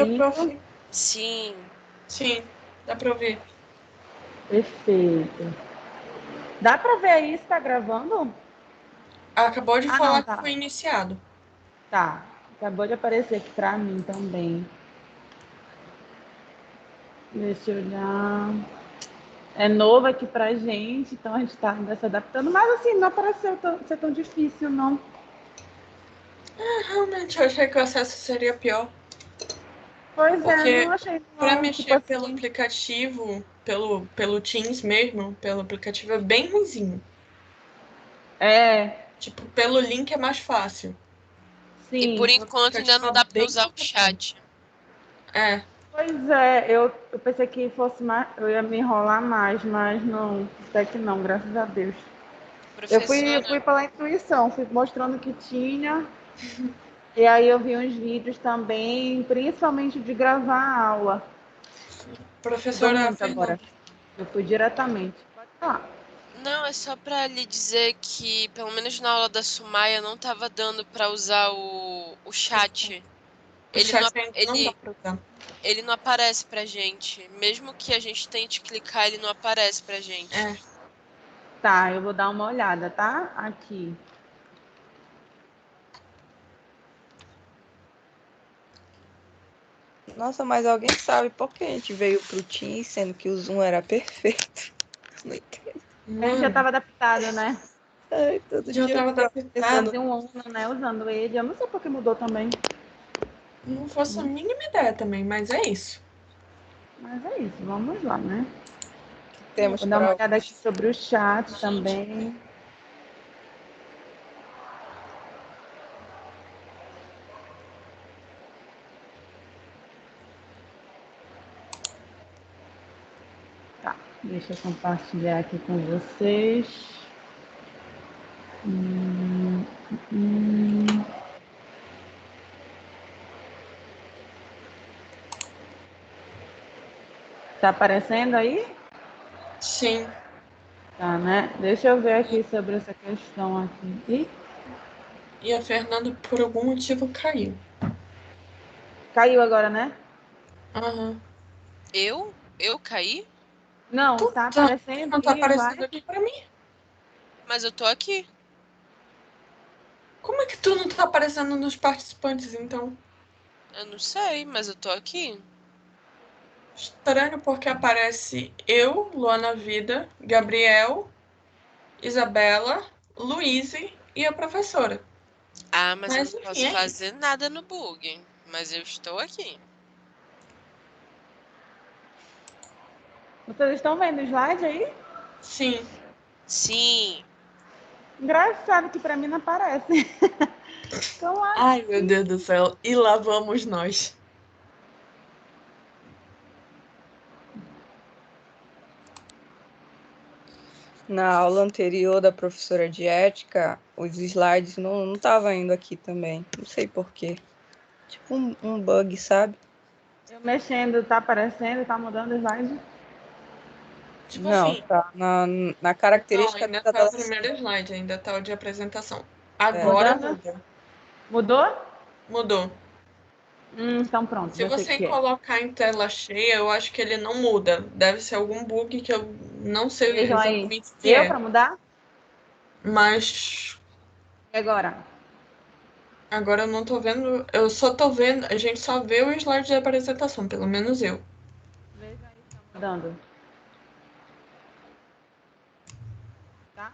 Prof. Sim. Sim, dá para ouvir. Perfeito. Dá para ver aí se tá gravando? Acabou de falar não, tá. que foi iniciado. Tá. Acabou de aparecer aqui para mim também. Deixa eu olhar. É novo aqui pra gente, então a gente tá ainda se adaptando, mas assim, não pareceu ser tão difícil, não. Realmente, eu achei que o acesso seria pior. Pois Porque não achei para não, mexer tipo assim. pelo aplicativo, pelo Teams mesmo, pelo aplicativo é bem ruinzinho. É, Tipo, pelo link é mais fácil. sim. E por O enquanto ainda aplicativo não é dá para bem usar o complicado. chat. É. Pois é, eu pensei que fosse mais, eu ia me enrolar mais, mas não, até que não, graças a Deus. Eu fui Professora, pela intuição, fui mostrando que tinha, e aí eu vi uns vídeos também, principalmente de gravar a aula. Mudou Professora muito Fernanda. agora. Eu fui diretamente. Pode falar. não, é só para lhe dizer que, pelo menos na aula da Sumaya, não estava dando para usar o chat. O Ele não, chat ainda não dá pra usar. ele não aparece pra gente. Mesmo que a gente tente clicar, ele não aparece pra gente. É. Tá, eu vou dar uma olhada, tá? Aqui. Nossa, mas alguém sabe por que a gente veio pro Teams, sendo que o Zoom era perfeito? Não entendo. A gente já estava adaptado, né? Ai, todo Já dia tava eu ficava adaptado. pensando, Fazia um ano, né? Usando ele. Eu não sei por que mudou também. Não faço a mínima ideia também, mas é isso. Mas é isso, vamos lá, né? temos Vou dar uma para olhada aqui sobre o chat também. Tá, deixa eu compartilhar aqui com vocês. Tá aparecendo aí? Sim. Tá, né? Deixa eu ver aqui sobre essa questão aqui. Ih, E a Fernanda, por algum motivo, caiu. caiu agora, né? Aham. Eu caí? Não, Tu tá tá, aparecendo não tá aqui aparecendo aqui slide. pra mim? Mas eu tô aqui. Como é que tu não tá aparecendo nos participantes, então? Eu não sei, mas eu tô aqui. Estranho porque aparece eu, Luana Vida, Gabriel, Isabela, Luíse e a professora. Ah, mas eu não Mas enfim, posso é isso. fazer nada no bug. Mas eu estou aqui. Vocês estão vendo o slide aí? Sim. Sim. Engraçado que pra mim não aparece. Então, Ai, meu Deus do céu. E lá vamos nós. na aula anterior da professora de ética, os slides não estavam indo aqui também. Não sei por quê. Tipo um bug, sabe? eu mexendo, tá aparecendo, tá mudando o slide. Tipo Não, assim, tá na não, característica ainda tá da o primeiro slide, ainda tá o de apresentação. é, Agora Mudando? muda. Mudou? Mudou. Então pronto, Se já sei o você que é. colocar em tela cheia, eu acho que ele não muda. Deve ser algum bug que eu não sei Vejam aí. exatamente o que Deu é. pra mudar? Mas E agora? agora eu não tô vendo. Eu só tô vendo. A gente só vê o slide de apresentação, pelo menos eu. Veja aí se tá mudando. Tá?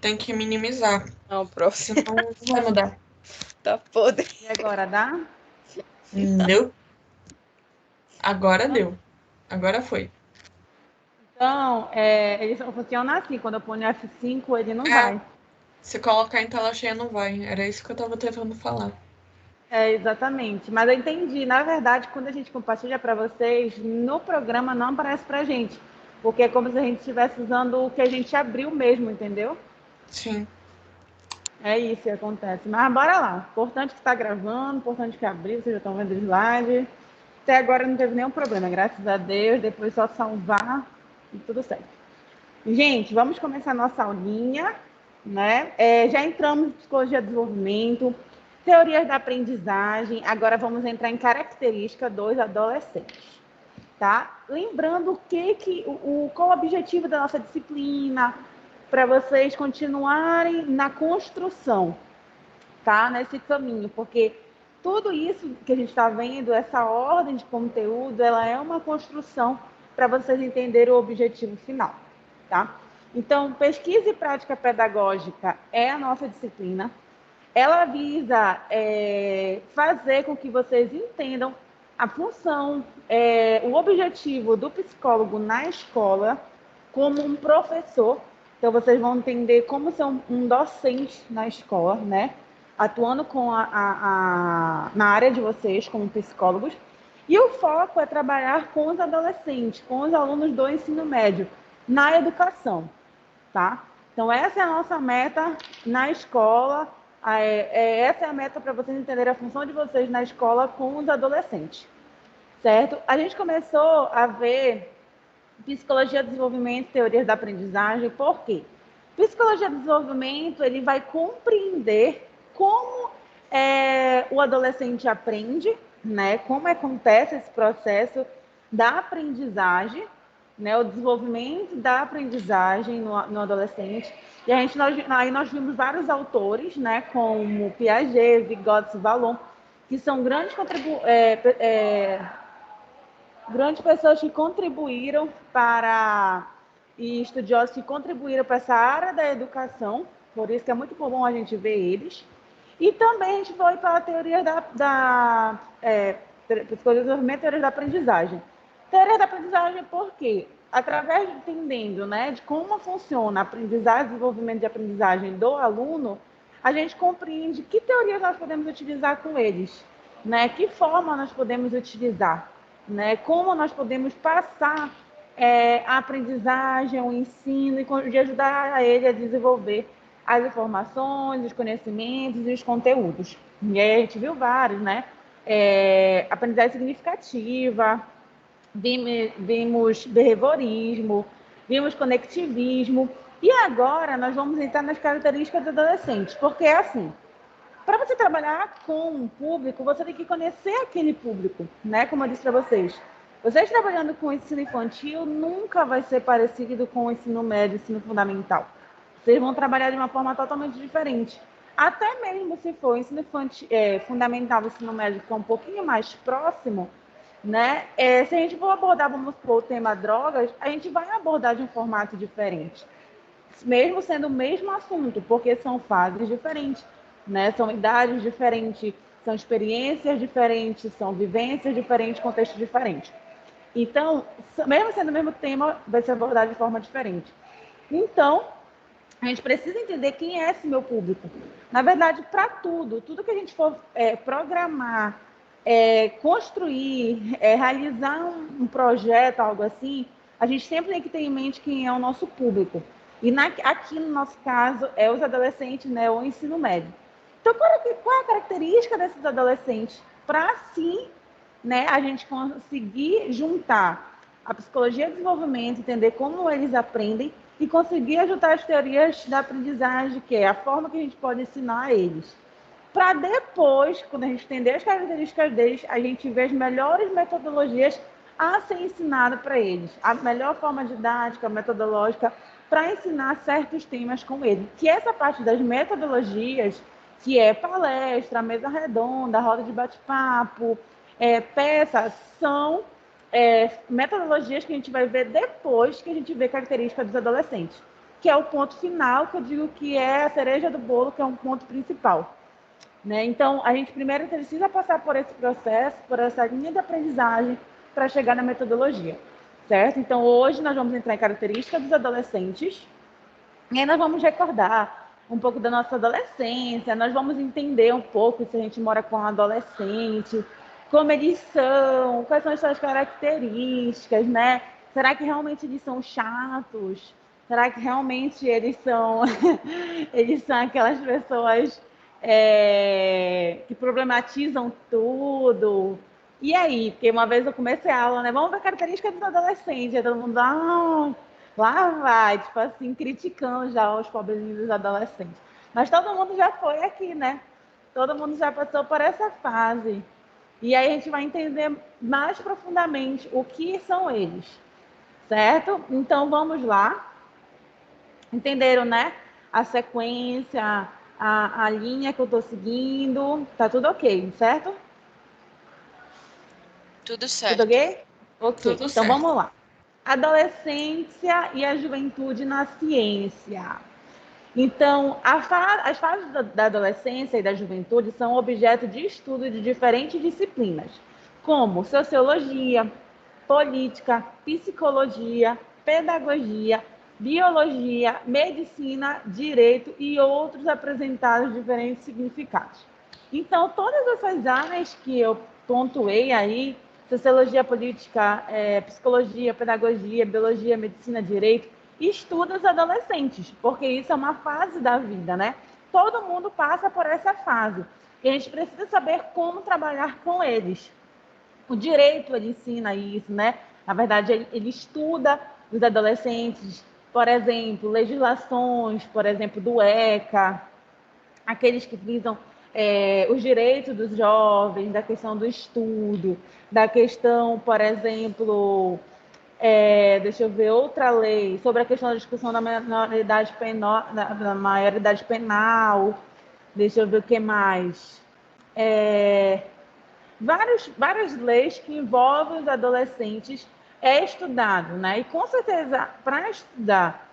Tem que minimizar. não, prof, Senão não vai mudar. tá podre. E agora, dá? Não. Agora deu. Agora foi. Então, ele só funciona assim. Quando eu ponho F5, ele não É, vai. se colocar em tela cheia não vai. Era isso que eu tava tentando falar. É, exatamente. Mas eu entendi. Na verdade, quando a gente compartilha para vocês, no programa não aparece pra gente. Porque é como se a gente estivesse usando o que a gente abriu mesmo, entendeu? Sim. É isso que acontece. Mas bora lá. Importante que está gravando, importante que abriu, vocês já estão vendo o slide. Até agora não teve nenhum problema, graças a Deus. Depois só salvar e tudo certo. Gente, vamos começar a nossa aulinha, né? Já entramos em psicologia de desenvolvimento. Teorias da aprendizagem. Agora vamos entrar em característica dos adolescentes. Tá? Lembrando qual o objetivo da nossa disciplina, para vocês continuarem na construção, tá? Nesse caminho, porque tudo isso que a gente está vendo, essa ordem de conteúdo, ela é uma construção para vocês entenderem o objetivo final, tá? Então, pesquisa e prática pedagógica é a nossa disciplina. Ela visa fazer com que vocês entendam a função, o objetivo do psicólogo na escola como um professor. Então, vocês vão entender como ser um docente na escola, né? Atuando na área de vocês como psicólogos. E o foco é trabalhar com os adolescentes, com os alunos do ensino médio, na educação, tá? Então, essa é a nossa meta na escola. Essa é a meta para vocês entenderem a função de vocês na escola com os adolescentes, certo? A gente começou a ver psicologia do desenvolvimento, teorias da aprendizagem. Por quê? Psicologia do desenvolvimento, ele vai compreender como o adolescente aprende, né? Como acontece esse processo da aprendizagem, né? O desenvolvimento da aprendizagem no adolescente. E aí nós vimos vários autores, né? Como Piaget, Vygotsky, Vallon, que são grandes pessoas que contribuíram e estudiosos que contribuíram para essa área da educação, por isso que é muito bom a gente ver eles. E também a gente foi para a teoria psicologia do desenvolvimento, teorias da aprendizagem. Teoria da aprendizagem por quê? Através de entendendo, né, de como funciona a aprendizagem, desenvolvimento de aprendizagem do aluno, a gente compreende que teorias nós podemos utilizar com eles, né, que forma nós podemos utilizar, né, como nós podemos passar a aprendizagem, o ensino e ajudar ele a desenvolver as informações, os conhecimentos e os conteúdos. E aí a gente viu vários, né? Aprendizagem significativa, vimos behaviorismo, vimos conectivismo, e agora nós vamos entrar nas características dos adolescentes, porque é assim, para você trabalhar com um público, você tem que conhecer aquele público, né? Como eu disse para vocês. Vocês trabalhando com o ensino infantil nunca vai ser parecido com o ensino médio, ensino fundamental. Vocês vão trabalhar de uma forma totalmente diferente. Até mesmo se for ensino infantil, fundamental e ensino médio, que é um pouquinho mais próximo, né? Se a gente for abordar, vamos supor, o tema drogas, a gente vai abordar de um formato diferente. Mesmo sendo o mesmo assunto, porque são fases diferentes, né? São idades diferentes, são experiências diferentes, são vivências diferentes, contextos diferentes. Então, mesmo sendo o mesmo tema, vai ser abordado de forma diferente. Então, a gente precisa entender quem é esse meu público. Na verdade, para tudo que a gente for programar, construir, realizar um projeto, algo assim, a gente sempre tem que ter em mente quem é o nosso público. E aqui, no nosso caso, é os adolescentes, né, ou ensino médio. Então, qual é a característica desses adolescentes? Para, assim, né, a gente conseguir juntar a psicologia do desenvolvimento, entender como eles aprendem e conseguir ajudar as teorias da aprendizagem, que é a forma que a gente pode ensinar a eles. Para depois, quando a gente entender as características deles, a gente ver as melhores metodologias a ser ensinado para eles. A melhor forma didática, metodológica, para ensinar certos temas com eles. Que essa parte das metodologias, que é palestra, mesa redonda, roda de bate-papo, peças, são metodologias que a gente vai ver depois que a gente vê características dos adolescentes, que é o ponto final, que eu digo que é a cereja do bolo, que é um ponto principal. Né? Então, a gente primeiro precisa passar por esse processo, por essa linha de aprendizagem, para chegar na metodologia, certo? Então, hoje nós vamos entrar em características dos adolescentes, e aí nós vamos recordar um pouco da nossa adolescência, nós vamos entender um pouco se a gente mora com um adolescente, como eles são, quais são as suas características, né? Será que realmente eles são chatos? Será que realmente eles são aquelas pessoas que problematizam tudo? E aí? Porque uma vez eu comecei a aula, né? Vamos ver características dos adolescentes. Aí todo mundo, lá vai, tipo assim, criticando já os pobrezinhos dos adolescentes. Mas todo mundo já foi aqui, né? Todo mundo já passou por essa fase. E aí a gente vai entender mais profundamente o que são eles, certo? Então vamos lá. Entenderam, né? A sequência, a linha que eu estou seguindo. Tá tudo ok, certo? Tudo Tudo certo. ok? Ok, Tudo então certo. vamos lá. Adolescência e a juventude na ciência. Então, as fases da adolescência e da juventude são objeto de estudo de diferentes disciplinas, como sociologia, política, psicologia, pedagogia, biologia, medicina, direito e outros apresentados diferentes significados. Então, todas essas áreas que eu pontuei aí, sociologia, política, psicologia, pedagogia, biologia, medicina, direito, estuda os adolescentes, porque isso é uma fase da vida, né? Todo mundo passa por essa fase. E a gente precisa saber como trabalhar com eles. O direito, ele ensina isso, né? Na verdade, ele estuda os adolescentes, por exemplo, legislações, por exemplo, do ECA, aqueles que visam os direitos dos jovens, da questão do estudo, da questão, por exemplo, deixa eu ver, outra lei sobre a questão da discussão da maioridade penal, da maioridade penal. Deixa eu ver o que mais. Várias leis que envolvem os adolescentes é estudado, né? E com certeza, para estudar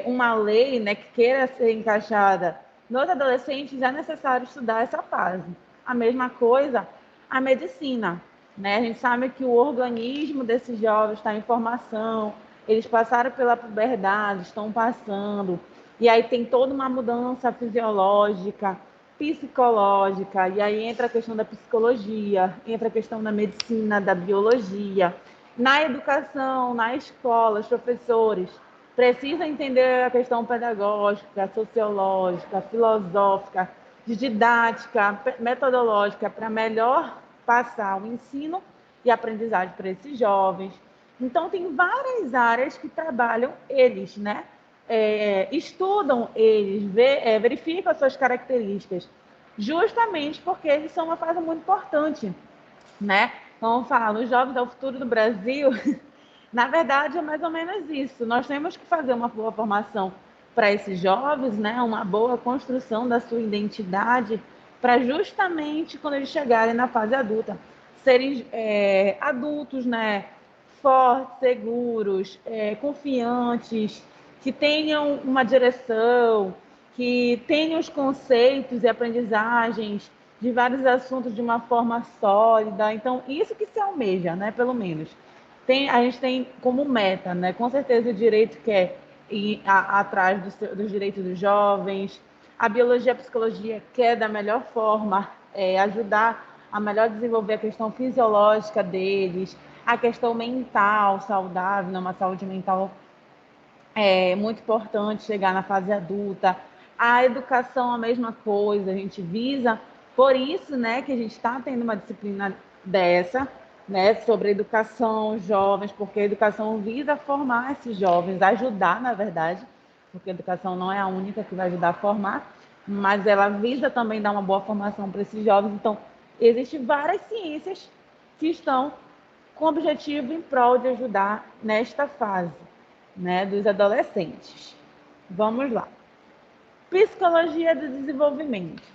uma lei, né, que queira ser encaixada nos adolescentes, é necessário estudar essa fase. A mesma coisa, a medicina, né? A gente sabe que o organismo desses jovens está em formação, eles passaram pela puberdade, estão passando, e aí tem toda uma mudança fisiológica, psicológica, e aí entra a questão da psicologia, entra a questão da medicina, da biologia. Na educação, na escola, os professores precisam entender a questão pedagógica, sociológica, filosófica, de didática, metodológica, para melhor passar o ensino e aprendizagem para esses jovens. Então, tem várias áreas que trabalham eles, né? Estudam eles, verificam as suas características, justamente porque eles são uma fase muito importante, né? Vamos falar, os jovens é o futuro do Brasil. Na verdade, é mais ou menos isso. Nós temos que fazer uma boa formação para esses jovens, né? Uma boa construção da sua identidade, para justamente quando eles chegarem na fase adulta, serem adultos, né? Fortes, seguros, confiantes, que tenham uma direção, que tenham os conceitos e aprendizagens de vários assuntos de uma forma sólida. Então, isso que se almeja, né? Pelo menos. A gente tem como meta, né? Com certeza o direito quer ir atrás dos direitos dos jovens, a biologia e a psicologia quer da melhor forma ajudar a melhor desenvolver a questão fisiológica deles, a questão mental saudável, né? Uma saúde mental muito importante chegar na fase adulta. A educação, a mesma coisa, a gente visa, por isso, né, que a gente está tendo uma disciplina dessa, né, sobre educação, jovens, porque a educação visa formar esses jovens, ajudar, na verdade, porque a educação não é a única que vai ajudar a formar, mas ela visa também dar uma boa formação para esses jovens. Então, existem várias ciências que estão com o objetivo em prol de ajudar nesta fase, né, dos adolescentes. Vamos lá. Psicologia do desenvolvimento.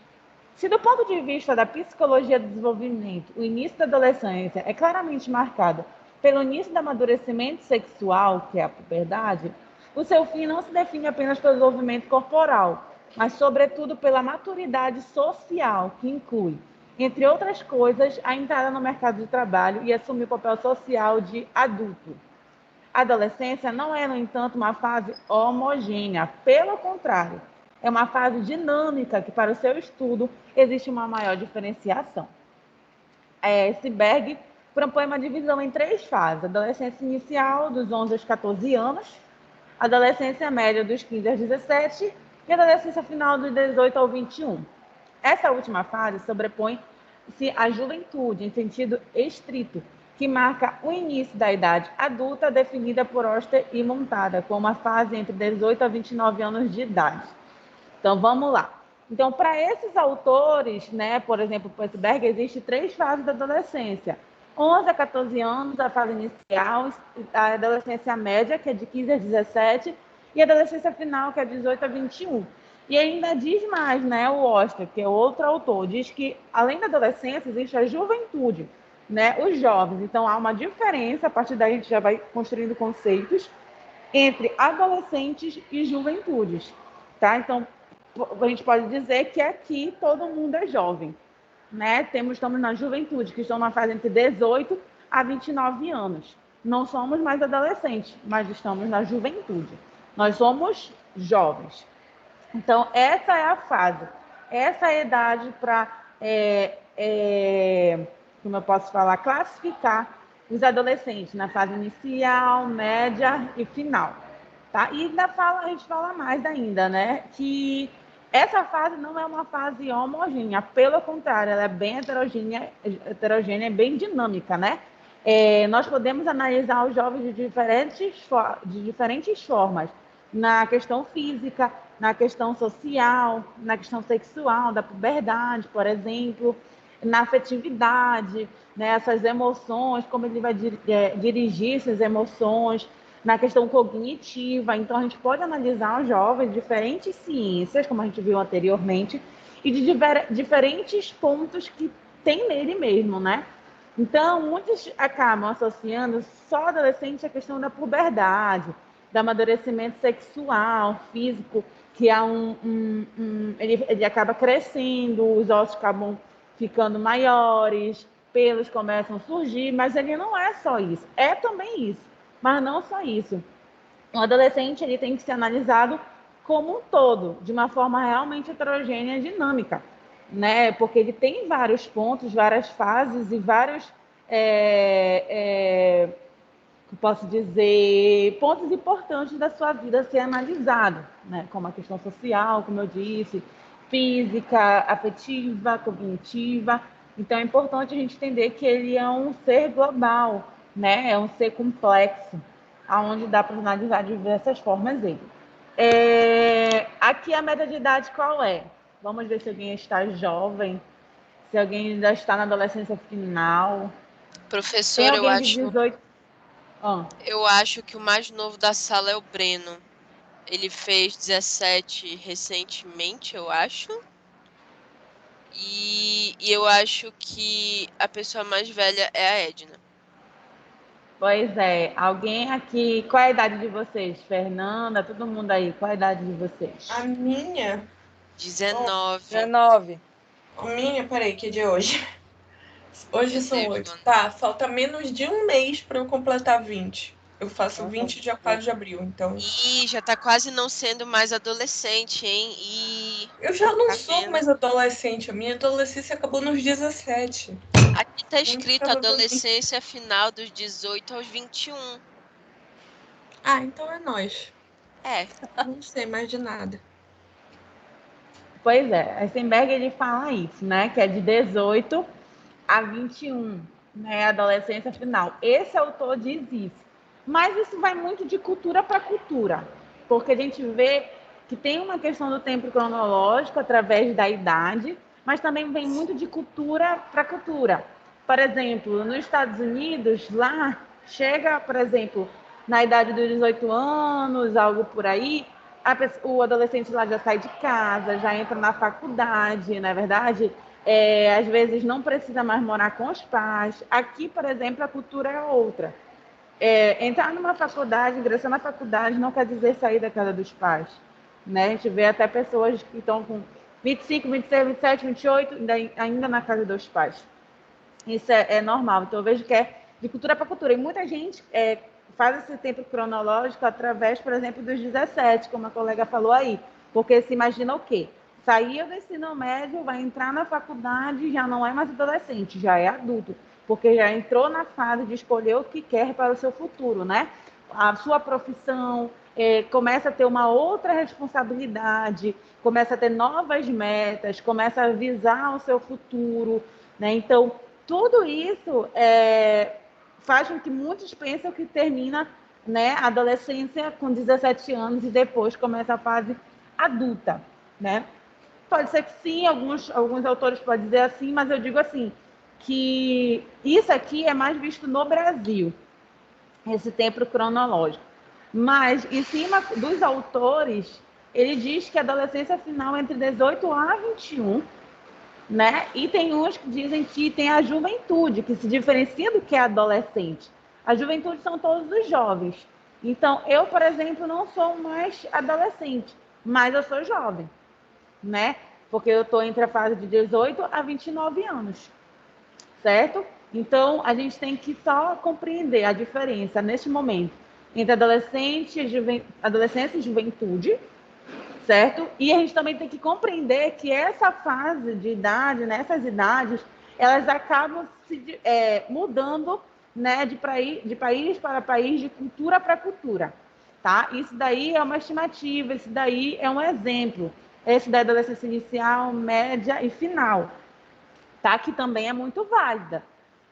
Se do ponto de vista da psicologia do desenvolvimento, o início da adolescência é claramente marcado pelo início do amadurecimento sexual, que é a puberdade, o seu fim não se define apenas pelo desenvolvimento corporal, mas sobretudo pela maturidade social, que inclui, entre outras coisas, a entrada no mercado de trabalho e assumir o papel social de adulto. A adolescência não é, no entanto, uma fase homogênea. Pelo contrário, é uma fase dinâmica que, para o seu estudo, existe uma maior diferenciação. Seberg propõe uma divisão em 3 fases: adolescência inicial, dos 11 aos 14 anos, adolescência média, dos 15 aos 17, e adolescência final, dos 18 ao 21. Essa última fase sobrepõe-se à juventude, em sentido estrito, que marca o início da idade adulta, definida por Oster e Montada, como a fase entre 18 a 29 anos de idade. Então, vamos lá. Então, para esses autores, né, por exemplo, Putzberg, existem 3 fases da adolescência. 11 a 14 anos, a fase inicial, a adolescência média, que é de 15 a 17, e a adolescência final, que é de 18 a 21. E ainda diz mais, né, o Oster, que é outro autor, diz que, além da adolescência, existe a juventude, né, os jovens. Então, há uma diferença, a partir daí a gente já vai construindo conceitos, entre adolescentes e juventudes, tá? Então, a gente pode dizer que aqui todo mundo é jovem, né? Estamos na juventude, que estão na fase entre 18 a 29 anos. Não somos mais adolescentes, mas estamos na juventude. Nós somos jovens. Então, essa é a fase. Essa é a idade para, como eu posso falar, classificar os adolescentes na fase inicial, média e final. Tá? E a gente fala mais ainda, né? Que essa fase não é uma fase homogênea, pelo contrário, ela é bem heterogênea e bem dinâmica, né? Nós podemos analisar os jovens de diferentes formas, na questão física, na questão social, na questão sexual, da puberdade, por exemplo, na afetividade, né? Essas emoções, como ele vai dirigir essas emoções, na questão cognitiva. Então, a gente pode analisar os jovens de diferentes ciências, como a gente viu anteriormente, e de diferentes pontos que tem nele mesmo, né? Então, muitos acabam associando só adolescente à questão da puberdade, do amadurecimento sexual, físico, que há ele acaba crescendo, os ossos acabam ficando maiores, pelos começam a surgir, mas ele não é só isso, é também isso, mas não só isso. O adolescente ele tem que ser analisado como um todo, de uma forma realmente heterogênea e dinâmica, né? Porque ele tem vários pontos, várias fases e vários, posso dizer, pontos importantes da sua vida a ser analisado, né? Como a questão social, como eu disse, física, afetiva, cognitiva. Então é importante a gente entender que ele é um ser global, né? É um ser complexo, aonde dá para analisar de diversas formas ele. Aqui a média de idade qual é? Vamos ver se alguém está jovem, se alguém ainda está na adolescência final. Professor, Tem alguém de 18? Eu acho que o mais novo da sala é o Breno. Ele fez 17 recentemente, eu acho. E eu acho que a pessoa mais velha é a Edna. Pois é. Alguém aqui... Qual é a idade de vocês? Fernanda, todo mundo aí. Qual é a idade de vocês? A minha? 19. 19. A minha, peraí, que dia é hoje? Hoje Meu são Deus, 8. mano. Tá, falta menos de um mês para eu completar 20. Eu faço Nossa, 20 dia 4 de abril, então... Ih, já tá quase não sendo mais adolescente, hein? Eu já não Tá sou vendo? mais adolescente. A minha adolescência acabou nos 17. Aqui tá Muito escrito provavelmente. adolescência final dos 18 aos 21. Ah, então é nós. É, Não sei mais de nada. Pois é. Eisenberg, ele fala isso, né? Que é de 18 a 21, né? Adolescência final. Esse autor diz isso. Mas isso vai muito de cultura para cultura. Porque a gente vê que tem uma questão do tempo cronológico através da idade, mas também vem muito de cultura para cultura. Por exemplo, nos Estados Unidos, lá chega, por exemplo, na idade dos 18 anos, algo por aí, o adolescente lá já sai de casa, já entra na faculdade, na verdade, às vezes não precisa mais morar com os pais. Aqui, por exemplo, a cultura é outra. Entrar numa faculdade, ingressar na faculdade, não quer dizer sair da casa dos pais. Né? A gente vê até pessoas que estão com 25, 26, 27, 28, ainda na casa dos pais. Isso é normal. Então, eu vejo que é de cultura para cultura. E muita gente faz esse tempo cronológico através, por exemplo, dos 17, como a colega falou aí. Porque se imagina o quê? Saiu do ensino médio, vai entrar na faculdade, já não é mais adolescente, já é adulto. Porque já entrou na fase de escolher o que quer para o seu futuro, né? A sua profissão, começa a ter uma outra responsabilidade, começa a ter novas metas, começa a visar o seu futuro, né? Então, tudo isso faz com que muitos pensem que termina, né, a adolescência com 17 anos e depois começa a fase adulta, né? Pode ser que sim, alguns autores podem dizer assim, mas eu digo assim, que isso aqui é mais visto no Brasil, esse tempo cronológico. Mas, em cima dos autores, ele diz que a adolescência final é entre 18 a 21, né? E tem uns que dizem que tem a juventude, que se diferencia do que é adolescente. A juventude são todos os jovens. Então, eu, por exemplo, não sou mais adolescente, mas eu sou jovem, né? Porque eu estou entre a fase de 18 a 29 anos, certo? Então, a gente tem que só compreender a diferença neste momento entre adolescência e juventude, certo? E a gente também tem que compreender que essa fase de idade, nessas idades, elas acabam se mudando, né, de país para país, de cultura para cultura, tá? Isso daí é uma estimativa, isso daí é um exemplo. Esse da adolescência inicial, média e final, tá? Que também é muito válida,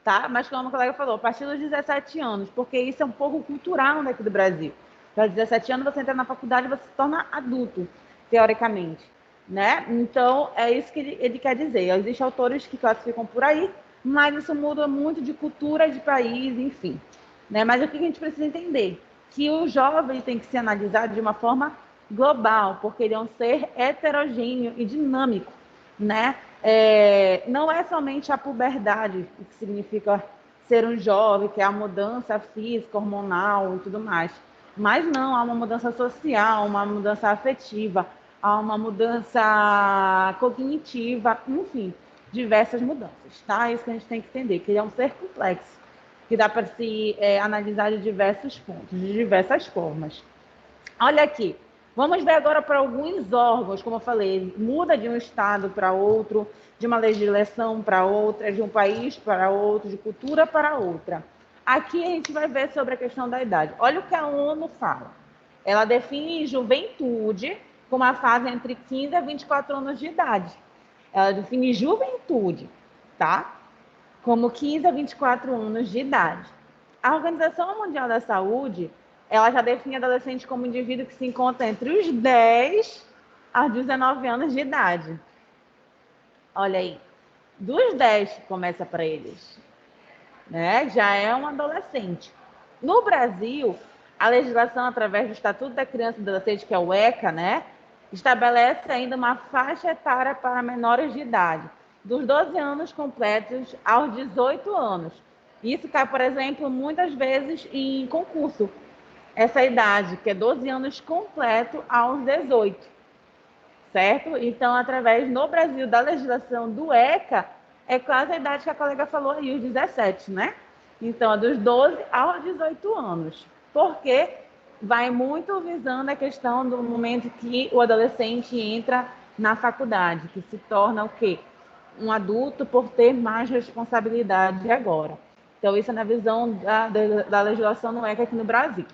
tá? Mas como a colega falou, a partir dos 17 anos, porque isso é um pouco cultural daqui do Brasil. Aos 17 anos você entra na faculdade e você se torna adulto, teoricamente, né? Então, é isso que ele quer dizer. Existem autores que classificam por aí, mas isso muda muito de cultura, de país, enfim, né? Mas o que a gente precisa entender? Que o jovem tem que ser analisado de uma forma global, porque ele é um ser heterogêneo e dinâmico, né? Não é somente a puberdade, o que significa ser um jovem, que é a mudança física, hormonal e tudo mais. Mas não, há uma mudança social, uma mudança afetiva, há uma mudança cognitiva, enfim, diversas mudanças, tá? É isso que a gente tem que entender, que ele é um ser complexo, que dá para se analisar de diversos pontos, de diversas formas. Olha aqui, vamos ver agora para alguns órgãos, como eu falei, muda de um estado para outro, de uma legislação para outra, de um país para outro, de cultura para outra. Aqui a gente vai ver sobre a questão da idade. Olha o que a ONU fala. Ela define juventude como a fase entre 15 a 24 anos de idade. Ela define juventude, tá? Como 15 a 24 anos de idade. A Organização Mundial da Saúde, ela já define adolescente como indivíduo que se encontra entre os 10 aos 19 anos de idade. Olha aí, dos 10 que começa para eles, né? Já é um adolescente. No Brasil, a legislação, através do Estatuto da Criança e do Adolescente, que é o ECA, né? Estabelece ainda uma faixa etária para menores de idade, dos 12 anos completos aos 18 anos. Isso cai, por exemplo, muitas vezes em concurso, essa idade, que é 12 anos completo aos 18, certo? Então, através, no Brasil, da legislação do ECA, é quase a idade que a colega falou aí, os 17, né? Então, é dos 12 aos 18 anos. Porque vai muito visando a questão do momento que o adolescente entra na faculdade, que se torna o quê? Um adulto por ter mais responsabilidade agora. Então, isso é na visão da legislação no ECA aqui no Brasil.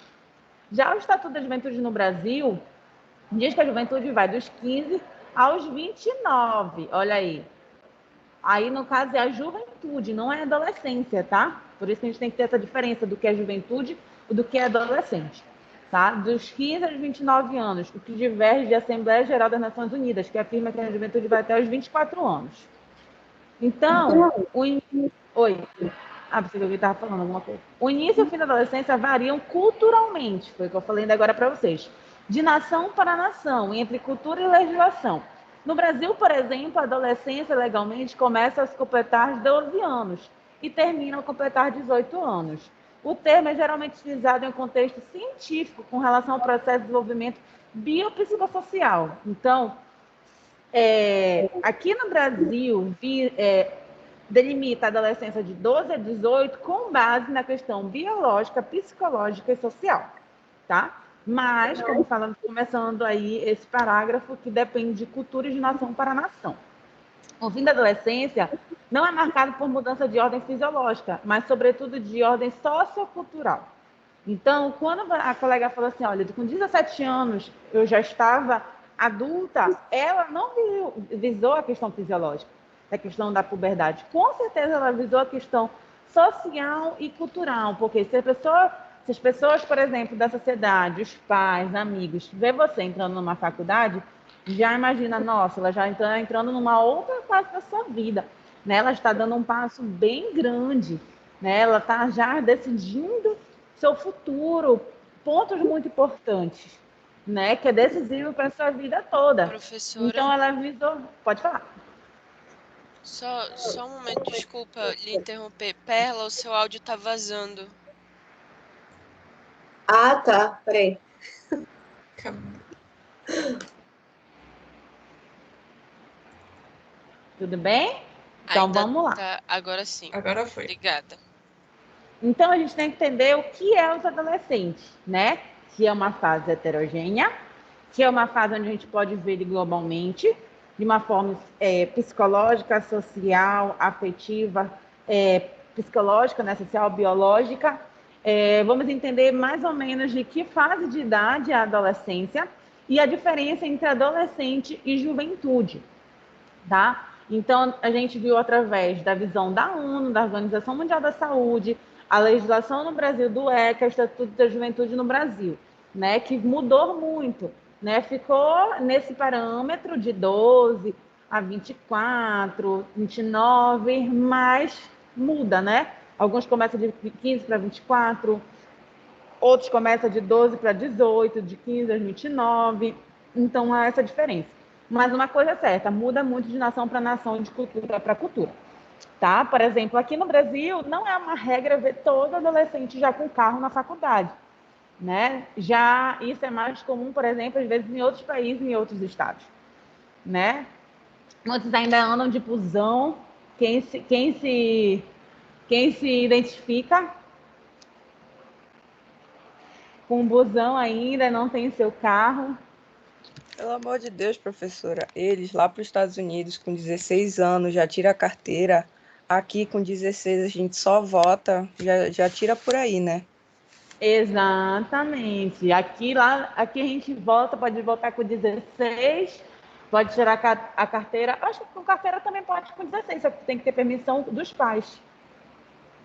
Já o Estatuto da Juventude no Brasil diz que a juventude vai dos 15 aos 29. Olha aí. Aí, no caso, é a juventude, não é a adolescência, tá? Por isso que a gente tem que ter essa diferença do que é juventude e do que é adolescente. Tá? Dos 15 aos 29 anos, o que diverge da Assembleia Geral das Nações Unidas, que afirma que a juventude vai até os 24 anos. Então, Oi. Pensei que eu estava falando alguma coisa. O início e o fim da adolescência variam culturalmente, foi o que eu falei ainda agora para vocês, de nação para nação, entre cultura e legislação. No Brasil, por exemplo, a adolescência legalmente começa a se completar aos 12 anos e termina ao completar 18 anos. O termo é geralmente utilizado em um contexto científico com relação ao processo de desenvolvimento biopsicossocial. Então, aqui no Brasil, delimita a adolescência de 12 a 18 com base na questão biológica, psicológica e social, tá? Mas, como falamos, começando aí esse parágrafo que depende de cultura e de nação para nação. O fim da adolescência não é marcado por mudança de ordem fisiológica, mas, sobretudo, de ordem sociocultural. Então, quando a colega falou assim, olha, com 17 anos eu já estava adulta, ela não visou a questão fisiológica, a questão da puberdade. Com certeza ela visou a questão social e cultural, porque se as pessoas, por exemplo, da sociedade, os pais, amigos, vê você entrando numa faculdade, já imagina, nossa, ela já está entrando numa outra fase da sua vida, né? Ela está dando um passo bem grande, né? Ela está já decidindo seu futuro, pontos muito importantes, né? Que é decisivo para a sua vida toda. Professora, Então ela avisou, pode falar. só um momento, desculpa lhe interromper. Perla, o seu áudio tá vazando. Ah, tá. Peraí. Tudo bem? Então vamos lá. Tá, agora sim. Agora foi. Obrigada. Então a gente tem que entender o que é os adolescentes, né? Que é uma fase heterogênea, que é uma fase onde a gente pode ver ele globalmente, de uma forma psicológica, social, afetiva, psicológica, né? Social, biológica. Vamos entender mais ou menos de que fase de idade é a adolescência e a diferença entre adolescente e juventude, tá? Então, a gente viu através da visão da ONU, da Organização Mundial da Saúde, a legislação no Brasil do ECA, Estatuto da Juventude no Brasil, né, que mudou muito, né, ficou nesse parâmetro de 12 a 24, 29, mas muda, né? Alguns começam de 15 para 24, outros começam de 12 para 18, de 15 a 29, então há essa diferença. Mas uma coisa é certa, muda muito de nação para nação e de cultura para cultura. Tá? Por exemplo, aqui no Brasil, não é uma regra ver todo adolescente já com carro na faculdade. Né? Já isso é mais comum, por exemplo, às vezes em outros países, em outros estados. Né? Muitos ainda andam de busão. Quem se identifica com um busão ainda, não tem seu carro. Pelo amor de Deus, professora, eles lá para os Estados Unidos com 16 anos já tira a carteira, aqui com 16 a gente só vota, já tira por aí, né? Exatamente. Aqui a gente volta, pode voltar com 16, pode tirar a carteira. Acho que com carteira também pode com 16, só que tem que ter permissão dos pais.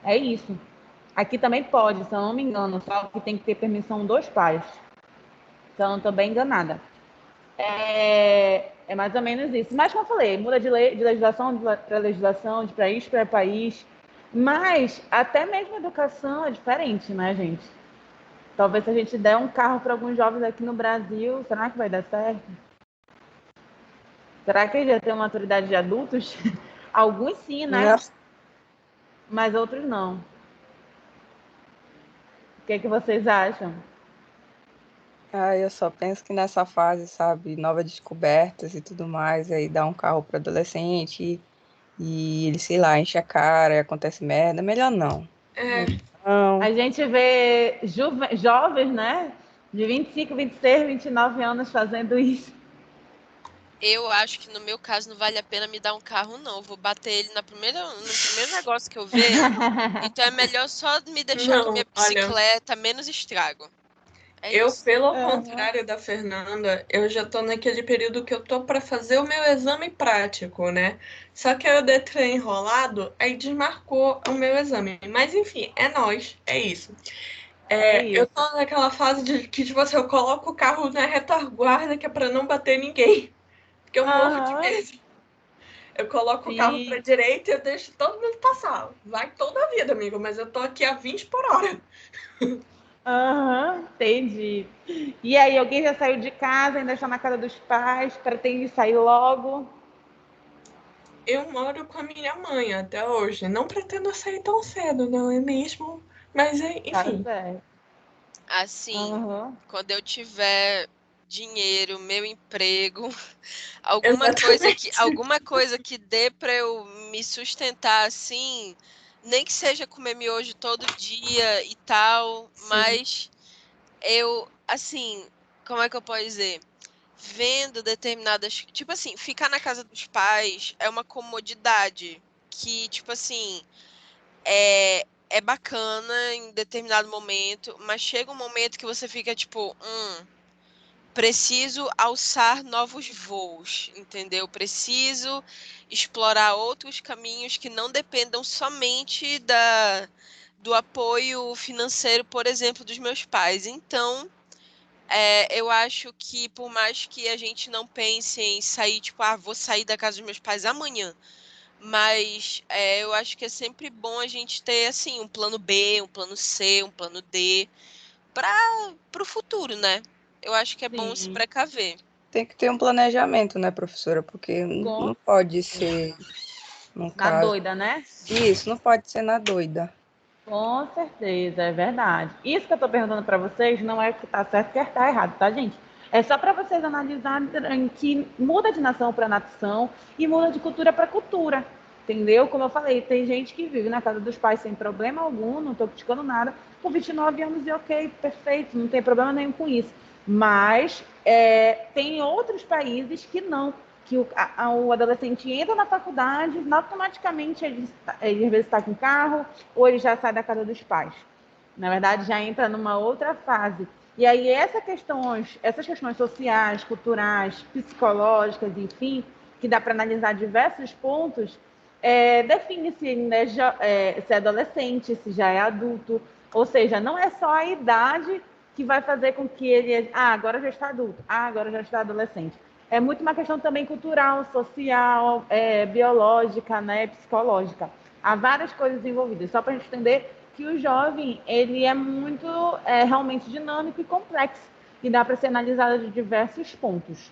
É isso. Aqui também pode, se eu não me engano, só que tem que ter permissão dos pais. Então, não estou bem enganada. É mais ou menos isso. Mas, como eu falei, muda de legislação para legislação, de país para país. Mas, até mesmo a educação é diferente, né, gente? Talvez se a gente der um carro para alguns jovens aqui no Brasil, será que vai dar certo? Será que eles já têm uma maturidade de adultos? Alguns sim, né? Não. Mas outros não. O que é que vocês acham? Eu só penso que nessa fase, sabe, novas descobertas e tudo mais, aí dá um carro para adolescente e ele, sei lá, enche a cara e acontece merda, melhor não. Não. A gente vê jovens, né? De 25, 26, 29 anos fazendo isso. Eu acho que no meu caso não vale a pena me dar um carro, não. Vou bater ele no primeiro negócio que eu ver. Então é melhor só me deixar com a minha bicicleta, menos estrago. Pelo contrário da Fernanda, eu já tô naquele período que eu tô para fazer o meu exame prático, né? Só que eu dei trem enrolado, aí desmarcou o meu exame. Mas enfim, é nós, é isso. Eu tô naquela fase de que, tipo assim, eu coloco o carro na retaguarda, que é pra não bater ninguém. Porque eu morro de medo. Eu coloco o carro pra direita e eu deixo todo mundo passar. Vai toda a vida, amigo, mas eu tô aqui a 20 por hora. Entendi. E aí, alguém já saiu de casa, ainda está na casa dos pais, pretende sair logo? Eu moro com a minha mãe até hoje. Não pretendo sair tão cedo, não é mesmo? Mas, enfim. Assim, quando eu tiver dinheiro, meu emprego, alguma coisa que dê para eu me sustentar assim, nem que seja comer miojo todo dia e tal, mas eu, assim, como é que eu posso dizer? Vendo determinadas, tipo assim, ficar na casa dos pais é uma comodidade que, tipo assim, é bacana em determinado momento, mas chega um momento que você fica tipo, preciso alçar novos voos, entendeu? Preciso explorar outros caminhos que não dependam somente do apoio financeiro, por exemplo, dos meus pais. Então, eu acho que por mais que a gente não pense em sair, tipo, vou sair da casa dos meus pais amanhã, mas eu acho que é sempre bom a gente ter, assim, um plano B, um plano C, um plano D para o futuro, né? Eu acho que é bom se Sim, precaver. Tem que ter um planejamento, né, professora? Porque com não pode ser, no na caso. doida, né? Isso, não pode ser na doida. Com certeza, é verdade. Isso que eu estou perguntando para vocês não é o que está certo e o que está errado, tá, gente? É só para vocês analisarem que muda de nação para nação e muda de cultura para cultura, entendeu? Como eu falei, tem gente que vive na casa dos pais sem problema algum, não estou criticando nada, com 29 anos e ok, perfeito, não tem problema nenhum com isso. Mas tem outros países que não, que o adolescente entra na faculdade, automaticamente ele às vezes está com carro, ou ele já sai da casa dos pais. Na verdade, já entra numa outra fase. E aí essas questões sociais, culturais, psicológicas, enfim, que dá para analisar diversos pontos, define se se é adolescente, se já é adulto. Ou seja, não é só a idade que vai fazer com que ele, agora já está adulto, agora já está adolescente. É muito uma questão também cultural, social, biológica, né, psicológica. Há várias coisas envolvidas. Só para a gente entender que o jovem ele é muito realmente dinâmico e complexo e dá para ser analisado de diversos pontos,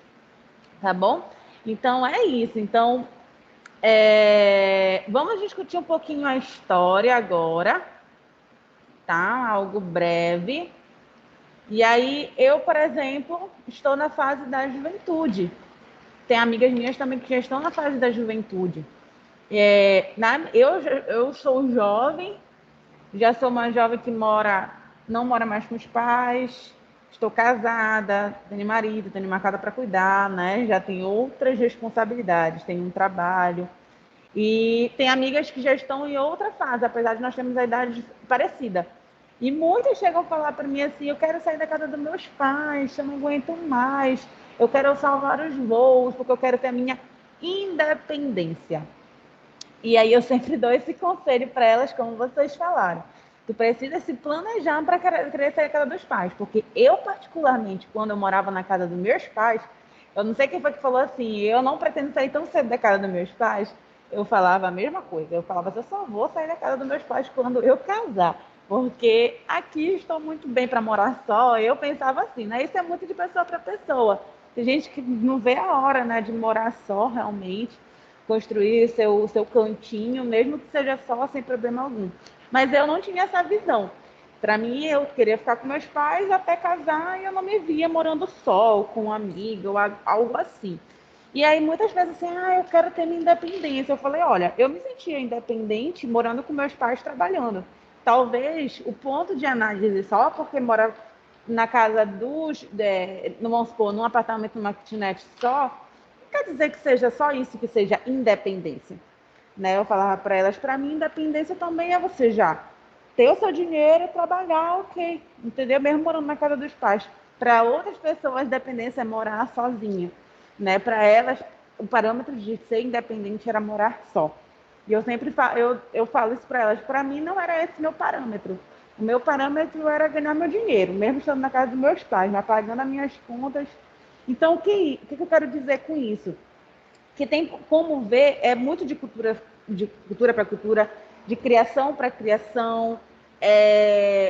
tá bom? Então é isso. Então vamos discutir um pouquinho a história agora, tá? Algo breve. E aí eu, por exemplo, estou na fase da juventude. Tem amigas minhas também que já estão na fase da juventude. Eu sou jovem, já sou uma jovem que não mora mais com os pais, estou casada, tenho marido, tenho uma casa para cuidar, né? Já tenho outras responsabilidades, tenho um trabalho. E tem amigas que já estão em outra fase, apesar de nós termos a idade parecida. E muitas chegam a falar para mim assim: eu quero sair da casa dos meus pais, eu não aguento mais, eu quero salvar os voos, porque eu quero ter a minha independência. E aí eu sempre dou esse conselho para elas, como vocês falaram. Tu precisa se planejar para querer sair da casa dos pais, porque eu, particularmente, quando eu morava na casa dos meus pais, eu não sei quem foi que falou assim, eu não pretendo sair tão cedo da casa dos meus pais. Eu falava a mesma coisa, eu falava, eu só vou sair da casa dos meus pais quando eu casar, porque aqui estou muito bem para morar só. Eu pensava assim, né? Isso é muito de pessoa para pessoa. Tem gente que não vê a hora, né, de morar só realmente, construir seu cantinho, mesmo que seja só, sem problema algum. Mas eu não tinha essa visão. Para mim, eu queria ficar com meus pais até casar e eu não me via morando só, ou com uma amiga, ou algo assim. E aí, muitas vezes, assim, eu quero ter minha independência. Eu falei, olha, eu me sentia independente morando com meus pais trabalhando. Talvez o ponto de análise só porque mora na casa não vamos supor, num apartamento, numa kitnet só, quer dizer que seja só isso, que seja independência. Né? Eu falava para elas, para mim, independência também é você já ter o seu dinheiro e trabalhar, ok, entendeu? Mesmo morando na casa dos pais. Para outras pessoas, independência é morar sozinha, né? Para elas, o parâmetro de ser independente era morar só. E eu sempre eu falo isso para elas, para mim não era esse meu parâmetro. O meu parâmetro era ganhar meu dinheiro, mesmo estando na casa dos meus pais, mas pagando as minhas contas. Então, o que eu quero dizer com isso? Que tem como ver, é muito de cultura para cultura, de criação para criação.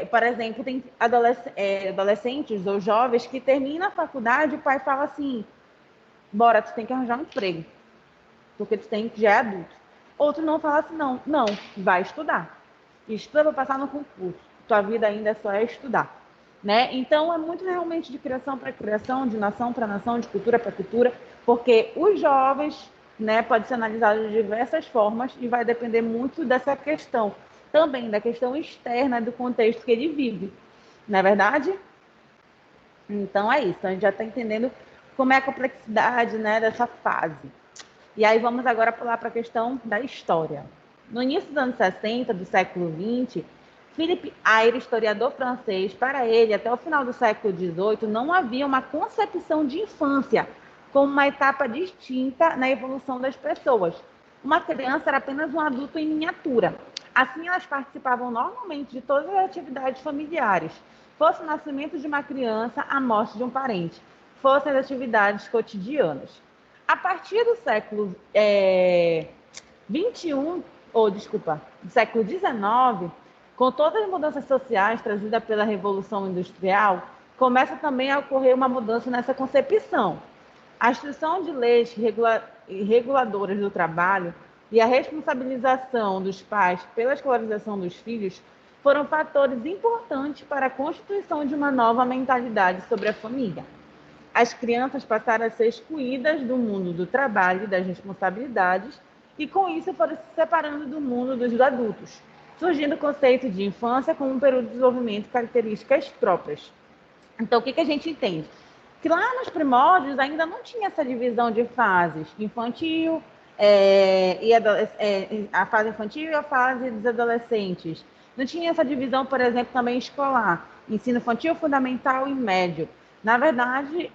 Por exemplo, tem adolescentes ou jovens que terminam a faculdade e o pai fala assim, bora, tu tem que arranjar um emprego, porque tu tem que já é adulto. Outro não fala assim, não, vai estudar. Estuda para passar no concurso. Tua vida ainda só é estudar. Né? Então, é muito realmente de criação para criação, de nação para nação, de cultura para cultura, porque os jovens, né, pode ser analisado de diversas formas e vai depender muito dessa questão, também da questão externa do contexto que ele vive. Não é verdade? Então, é isso. A gente já está entendendo como é a complexidade, né, dessa fase. E aí vamos agora pular para a questão da história. No início dos anos 60 do século XX, Philippe Ayre, historiador francês, para ele, até o final do século XVIII, não havia uma concepção de infância como uma etapa distinta na evolução das pessoas. Uma criança era apenas um adulto em miniatura. Assim, elas participavam normalmente de todas as atividades familiares, fosse o nascimento de uma criança, a morte de um parente, fossem as atividades cotidianas. A partir do século XXI, ou desculpa, do século XIX, com todas as mudanças sociais trazidas pela Revolução Industrial, começa também a ocorrer uma mudança nessa concepção. A instrução de leis reguladoras do trabalho e a responsabilização dos pais pela escolarização dos filhos foram fatores importantes para a constituição de uma nova mentalidade sobre a família. As crianças passaram a ser excluídas do mundo do trabalho e das responsabilidades e, com isso, foram se separando do mundo dos adultos, surgindo o conceito de infância como um período de desenvolvimento e características próprias. Então, o que a gente entende? Que lá nos primórdios ainda não tinha essa divisão de fases, infantil, a fase infantil e a fase dos adolescentes. Não tinha essa divisão, por exemplo, também escolar, ensino infantil, fundamental e médio. Na verdade,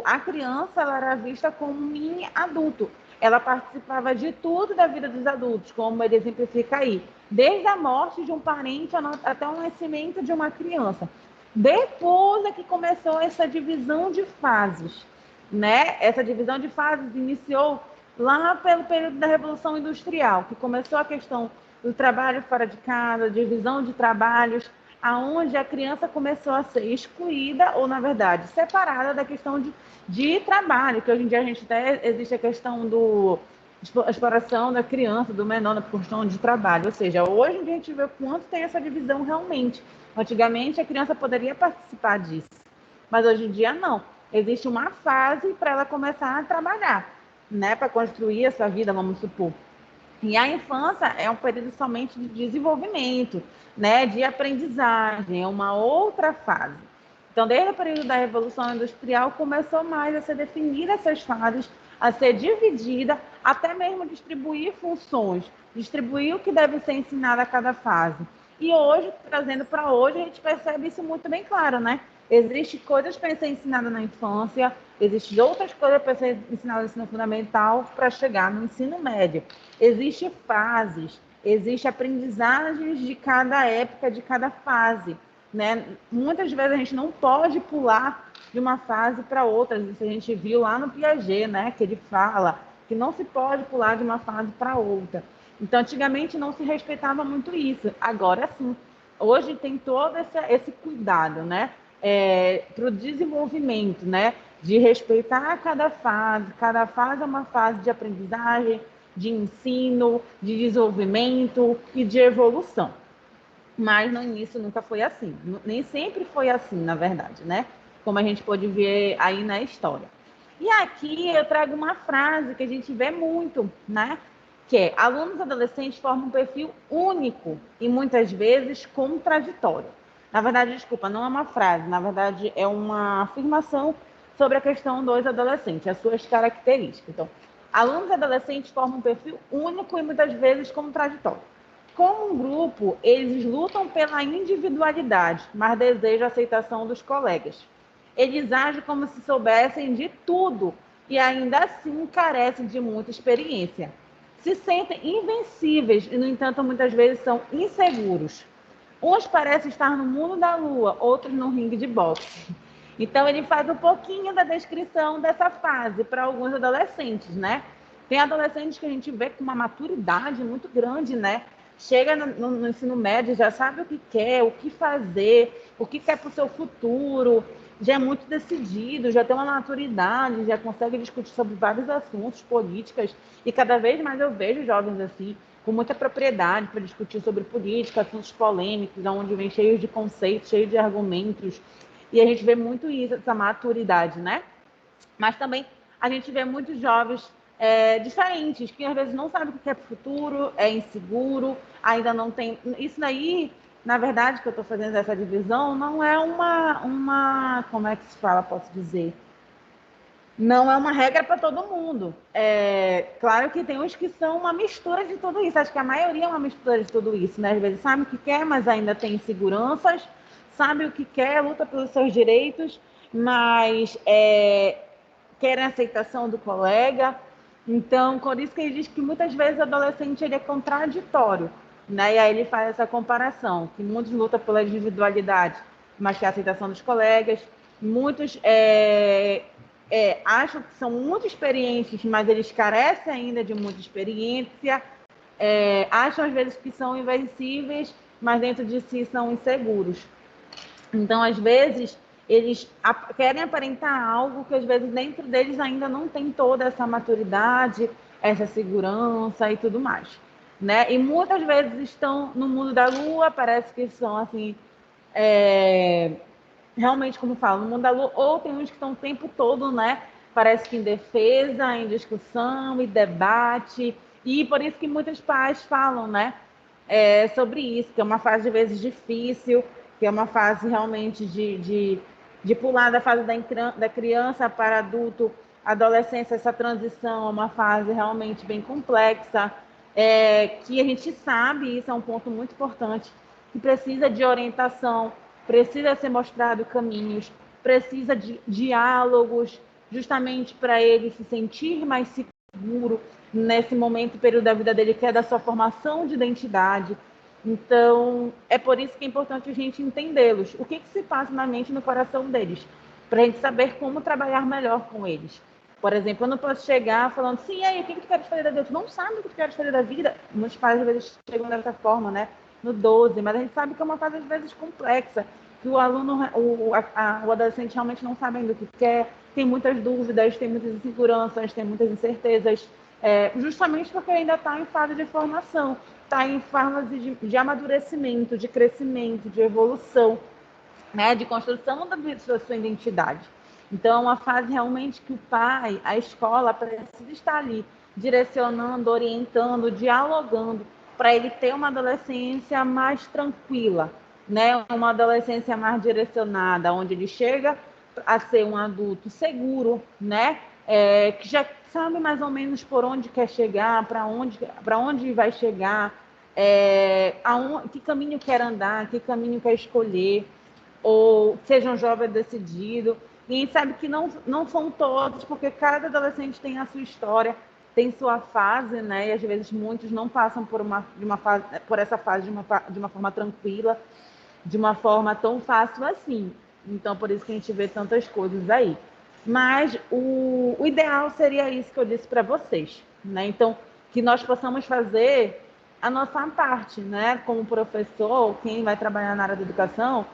a criança ela era vista como um mini adulto. Ela participava de tudo da vida dos adultos, como ele exemplifica aí, desde a morte de um parente até o nascimento de uma criança. Depois é que começou essa divisão de fases, né? Essa divisão de fases iniciou lá pelo período da Revolução Industrial, que começou a questão do trabalho fora de casa, divisão de trabalhos, aonde a criança começou a ser excluída ou, na verdade, separada da questão de trabalho, que hoje em dia a gente até existe a questão da exploração da criança, do menor na questão de trabalho. Ou seja, hoje em dia a gente vê o quanto tem essa divisão realmente. Antigamente a criança poderia participar disso, mas hoje em dia não. Existe uma fase para ela começar a trabalhar, né, para construir essa vida, vamos supor. E a infância é um período somente de desenvolvimento, né, de aprendizagem, é uma outra fase. Então, desde o período da Revolução Industrial, começou mais a ser definida essas fases, a ser dividida, até mesmo distribuir funções, distribuir o que deve ser ensinado a cada fase. E hoje, trazendo para hoje, a gente percebe isso muito bem claro, né? Existem coisas para ser ensinada na infância, existem outras coisas para ser ensinada no ensino fundamental para chegar no ensino médio. Existem fases, existem aprendizagens de cada época, de cada fase, né? Muitas vezes a gente não pode pular de uma fase para outra. Isso a gente viu lá no Piaget, né? Que ele fala que não se pode pular de uma fase para outra. Então, antigamente não se respeitava muito isso. Agora sim. Hoje tem todo esse cuidado, né? Para o desenvolvimento, né? De respeitar cada fase. Cada fase é uma fase de aprendizagem, de ensino, de desenvolvimento e de evolução. Mas no início nunca foi assim. Nem sempre foi assim, na verdade, né? Como a gente pode ver aí na história. E aqui eu trago uma frase que a gente vê muito, né? Que é: alunos adolescentes formam um perfil único e muitas vezes contraditório. Na verdade, desculpa, não é uma frase, na verdade é uma afirmação sobre a questão dos adolescentes, as suas características. Então, alunos adolescentes formam um perfil único e muitas vezes contraditório. Como um grupo, eles lutam pela individualidade, mas desejam a aceitação dos colegas. Eles agem como se soubessem de tudo e ainda assim carecem de muita experiência. Se sentem invencíveis e, no entanto, muitas vezes são inseguros. Uns parecem estar no mundo da lua, outros no ringue de boxe. Então, ele faz um pouquinho da descrição dessa fase para alguns adolescentes, né? Tem adolescentes que a gente vê com uma maturidade muito grande, né? Chega no ensino médio, já sabe o que quer, o que fazer, o que quer para o seu futuro, já é muito decidido, já tem uma maturidade, já consegue discutir sobre vários assuntos, políticas, e cada vez mais eu vejo jovens assim, com muita propriedade para discutir sobre política, assuntos polêmicos, onde vem cheios de conceitos, cheios de argumentos, e a gente vê muito isso, essa maturidade, né? Mas também a gente vê muitos jovens diferentes, que às vezes não sabem o que quer para o futuro, é inseguro, ainda não tem... Isso daí, na verdade, que eu estou fazendo essa divisão, não é uma... Como é que se fala, posso dizer? Não é uma regra para todo mundo. Claro que tem uns que são uma mistura de tudo isso. Acho que a maioria é uma mistura de tudo isso, né? Às vezes sabe o que quer, mas ainda tem inseguranças, sabe o que quer, luta pelos seus direitos, mas querem a aceitação do colega. Então, por isso que ele diz que muitas vezes o adolescente ele é contraditório, né? E aí ele faz essa comparação, que muitos lutam pela individualidade, mas que é a aceitação dos colegas, muitos acham que são muito experientes, mas eles carecem ainda de muita experiência, acham às vezes que são invencíveis, mas dentro de si são inseguros. Então, às vezes, eles querem aparentar algo que às vezes dentro deles ainda não tem toda essa maturidade, essa segurança e tudo mais, né? E muitas vezes estão no mundo da lua, parece que são assim, realmente, como falo, no mundo da lua, ou tem uns que estão o tempo todo, né? Parece que em defesa, em discussão e debate, e por isso que muitos pais falam, né? Sobre isso, que é uma fase, às vezes, difícil, que é uma fase realmente de pular da fase da criança para adulto, adolescência, essa transição é uma fase realmente bem complexa, que a gente sabe, isso é um ponto muito importante, que precisa de orientação, precisa ser mostrado caminhos, precisa de diálogos, justamente para ele se sentir mais seguro nesse momento, período da vida dele, que é da sua formação de identidade. Então, é por isso que é importante a gente entendê-los. O que se passa na mente e no coração deles, para a gente saber como trabalhar melhor com eles. Por exemplo, eu não posso chegar falando, sim, e aí, o que tu queres fazer da vida? Tu não sabe o que tu queres fazer da vida? Muitos pais, às vezes, chegam dessa forma, né? No 12, mas a gente sabe que é uma fase, às vezes, complexa, que o aluno, o adolescente realmente não sabe ainda o que quer, tem muitas dúvidas, tem muitas inseguranças, tem muitas incertezas, justamente porque ainda está em fase de formação, está em fase de amadurecimento, de crescimento, de evolução, né, de construção da sua identidade. Então, é uma fase realmente que o pai, a escola, precisa estar ali, direcionando, orientando, dialogando, para ele ter uma adolescência mais tranquila, né? Uma adolescência mais direcionada, onde ele chega a ser um adulto seguro, né? Que já sabe mais ou menos por onde quer chegar, para onde vai chegar, que caminho quer andar, que caminho quer escolher, ou seja um jovem decidido. E a gente sabe que não são todos, porque cada adolescente tem a sua história, tem sua fase, né? E às vezes muitos não passam por essa fase de uma forma tranquila, de uma forma tão fácil assim. Então, por isso que a gente vê tantas coisas aí. Mas o ideal seria isso que eu disse para vocês, né? Então, que nós possamos fazer a nossa parte, né? Como professor, quem vai trabalhar na área da educação,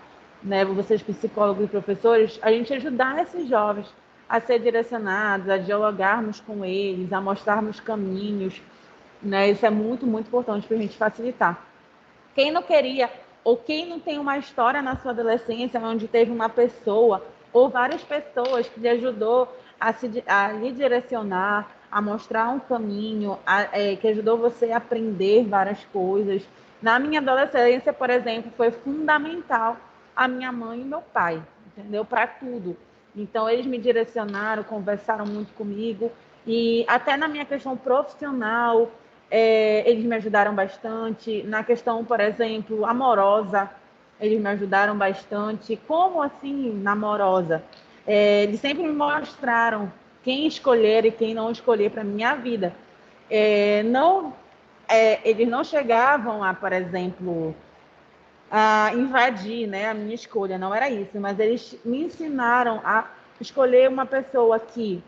né? Vocês psicólogos e professores, a gente ajudar esses jovens a ser direcionados, a dialogarmos com eles, a mostrarmos caminhos, né? Isso é muito, muito importante para a gente facilitar. Quem não queria, ou quem não tem uma história na sua adolescência onde teve uma pessoa ou várias pessoas que lhe ajudou a lhe direcionar, a mostrar um caminho, que ajudou você a aprender várias coisas. Na minha adolescência, por exemplo, foi fundamental a minha mãe e meu pai, entendeu? Para tudo. Então, eles me direcionaram, conversaram muito comigo, e até na minha questão profissional, eles me ajudaram bastante. Na questão, por exemplo, amorosa, eles me ajudaram bastante. Como assim, namorosa? Eles sempre me mostraram quem escolher e quem não escolher para minha vida. Eles não chegavam a, por exemplo, a invadir, né, a minha escolha, não era isso, mas eles me ensinaram a escolher uma pessoa que,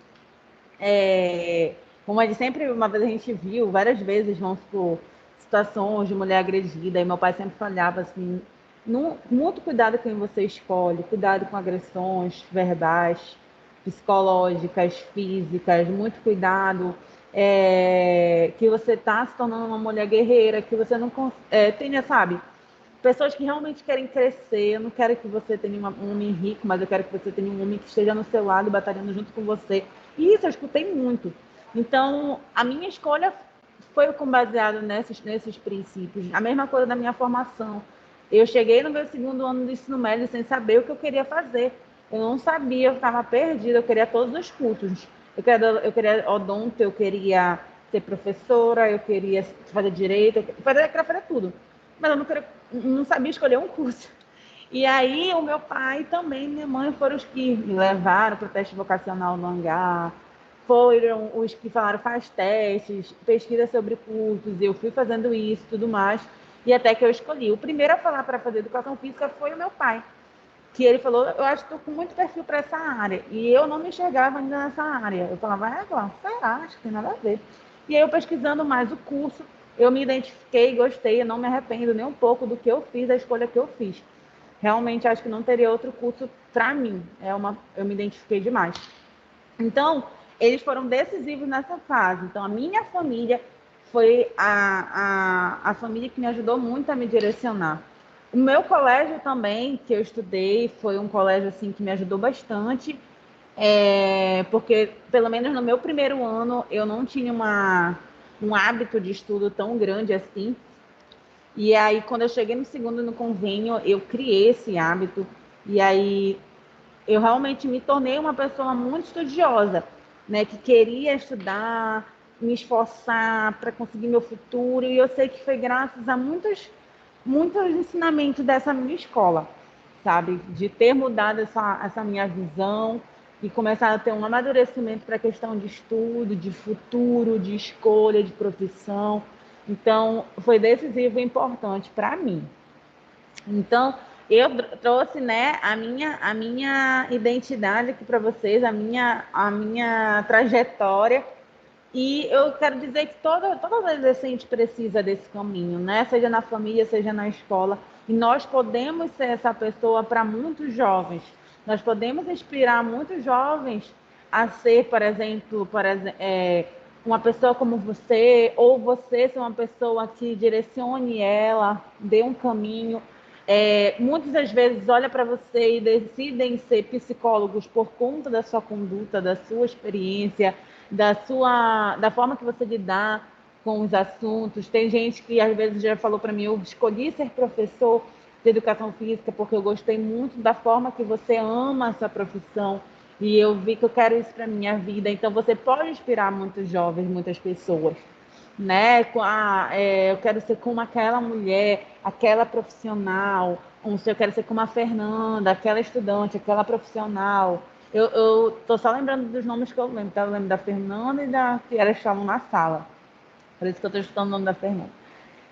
como ele sempre, uma vez a gente viu, várias vezes, vamos supor, situações de mulher agredida, e meu pai sempre falava assim, muito cuidado com quem você escolhe, cuidado com agressões verbais, psicológicas, físicas, muito cuidado, que você está se tornando uma mulher guerreira, que você não tenha, sabe, pessoas que realmente querem crescer. Eu não quero que você tenha um homem rico, mas eu quero que você tenha um homem que esteja no seu lado, batalhando junto com você. E isso eu escutei muito. Então, a minha escolha foi baseado nesses princípios. A mesma coisa da minha formação. Eu cheguei no meu segundo ano do ensino médio sem saber o que eu queria fazer. Eu não sabia, eu estava perdida, eu queria todos os cursos. Eu queria odonto, eu queria ser professora, eu queria fazer direito, eu queria fazer tudo. Mas eu não sabia escolher um curso. E aí o meu pai também, minha mãe foram os que me levaram para o teste vocacional no hangar, foram os que falaram faz testes, pesquisa sobre cursos, e eu fui fazendo isso, tudo mais. E até que eu escolhi. O primeiro a falar para fazer educação física foi o meu pai, que ele falou, eu acho que estou com muito perfil para essa área. E eu não me enxergava ainda nessa área. Eu falava, será? Acho que tem nada a ver. E aí eu pesquisando mais o curso, eu me identifiquei, gostei, eu não me arrependo nem um pouco do que eu fiz, da escolha que eu fiz. Realmente acho que não teria outro curso para mim. Eu me identifiquei demais. Então, eles foram decisivos nessa fase. Então, a minha família foi a família que me ajudou muito a me direcionar. O meu colégio também, que eu estudei, foi um colégio assim que me ajudou bastante, porque pelo menos no meu primeiro ano eu não tinha um hábito de estudo tão grande assim. E aí, quando eu cheguei no segundo no convênio, eu criei esse hábito. E aí, eu realmente me tornei uma pessoa muito estudiosa, né? Que queria estudar, me esforçar para conseguir meu futuro. E eu sei que foi graças a muitos ensinamentos dessa minha escola, sabe? De ter mudado essa minha visão e começar a ter um amadurecimento para a questão de estudo, de futuro, de escolha, de profissão. Então, foi decisivo e importante para mim. Então, eu trouxe, né, a minha identidade aqui para vocês, a minha trajetória. E eu quero dizer que toda adolescente precisa desse caminho, né? Seja na família, seja na escola. E nós podemos ser essa pessoa para muitos jovens. Nós podemos inspirar muitos jovens a ser, uma pessoa como você, ou você ser uma pessoa que direcione ela, dê um caminho. Muitas das vezes olha para você e decidem ser psicólogos por conta da sua conduta, da sua experiência, da forma que você lidar com os assuntos. Tem gente que às vezes já falou para mim, eu escolhi ser professor de educação física porque eu gostei muito da forma que você ama essa profissão e eu vi que eu quero isso para minha vida. Então você pode inspirar muitos jovens, muitas pessoas, né? Eu quero ser como aquela mulher, aquela profissional, eu quero ser como a Fernanda, aquela estudante, aquela profissional. Eu tô só lembrando dos nomes que eu lembro, tá? Eu lembro da Fernanda e da que elas estavam na sala. Por isso que eu estou escutando o nome da Fernanda.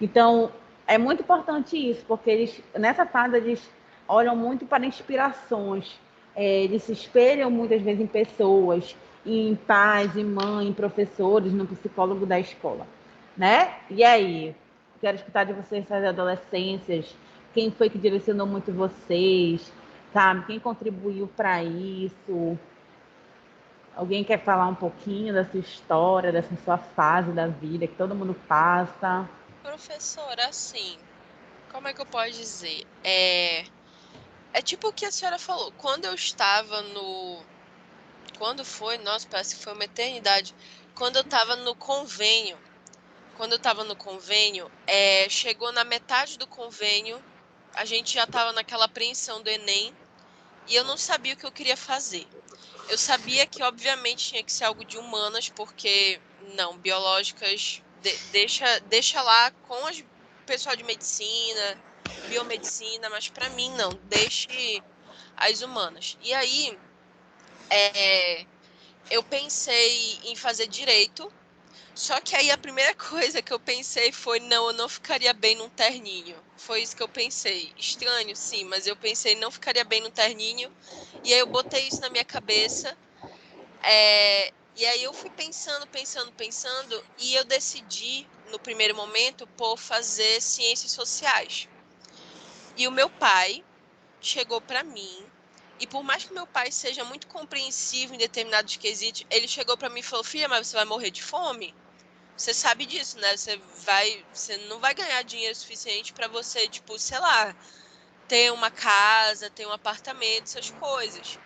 Então, é muito importante isso, porque nessa fase, eles olham muito para inspirações. Eles se espelham muitas vezes em pessoas, em pais, em mãe, em professores, no psicólogo da escola, né? E aí? Quero escutar de vocês essas adolescências. Quem foi que direcionou muito vocês? Sabe? Quem contribuiu para isso? Alguém quer falar um pouquinho da sua história, dessa sua fase da vida que todo mundo passa? Professora, assim, como é que eu posso dizer? É tipo o que a senhora falou. Quando eu estava no. Quando foi? Nossa, parece que foi uma eternidade. Quando eu estava no convênio. Quando eu estava no convênio, chegou na metade do convênio, a gente já estava naquela apreensão do Enem e eu não sabia o que eu queria fazer. Eu sabia que, obviamente, tinha que ser algo de humanas, porque, não, biológicas, deixa lá com o pessoal de medicina, biomedicina, mas para mim, não, deixe as humanas. E aí, eu pensei em fazer direito, só que aí a primeira coisa que eu pensei foi, não, eu não ficaria bem num terninho. Foi isso que eu pensei. Estranho, sim, mas eu pensei, não ficaria bem num terninho. E aí eu botei isso na minha cabeça. E aí eu fui pensando, pensando, pensando, e eu decidi, no primeiro momento, por fazer ciências sociais. E o meu pai chegou para mim, e por mais que meu pai seja muito compreensivo em determinados quesitos, ele chegou para mim e falou: filha, mas você vai morrer de fome? Você sabe disso, né? Você não vai ganhar dinheiro suficiente para você, tipo, sei lá, ter uma casa, ter um apartamento, essas coisas.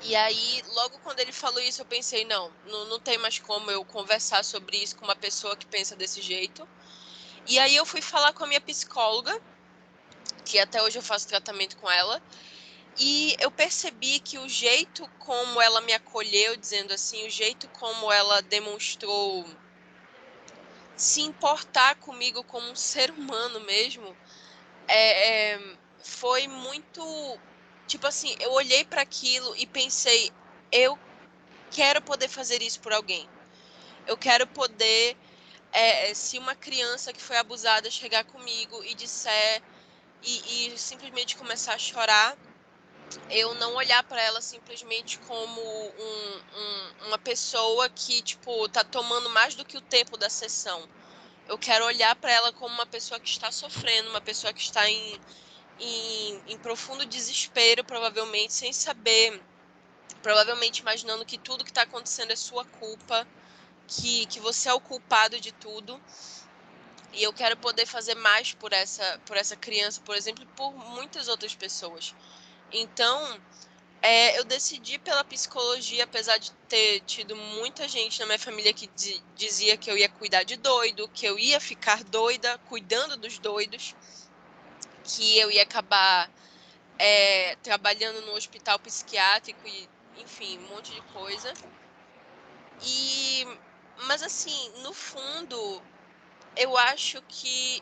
E aí, logo quando ele falou isso, eu pensei, não tem mais como eu conversar sobre isso com uma pessoa que pensa desse jeito. E aí eu fui falar com a minha psicóloga, que até hoje eu faço tratamento com ela, e eu percebi que o jeito como ela me acolheu, dizendo assim, o jeito como ela demonstrou se importar comigo como um ser humano mesmo, foi muito, tipo assim, eu olhei para aquilo e pensei, eu quero poder fazer isso por alguém. Eu quero poder se uma criança que foi abusada chegar comigo e disser e simplesmente começar a chorar, eu não olhar para ela simplesmente como uma pessoa que, tipo, tá tomando mais do que o tempo da sessão. Eu quero olhar para ela como uma pessoa que está sofrendo, uma pessoa que está em profundo desespero, provavelmente, sem saber, provavelmente imaginando que tudo que está acontecendo é sua culpa, que você é o culpado de tudo. E eu quero poder fazer mais por essa criança, por exemplo, e por muitas outras pessoas. Então, eu decidi pela psicologia, apesar de ter tido muita gente na minha família que dizia que eu ia cuidar de doido, que eu ia ficar doida cuidando dos doidos, que eu ia acabar trabalhando no hospital psiquiátrico e, enfim, um monte de coisa. Mas assim, no fundo, eu acho que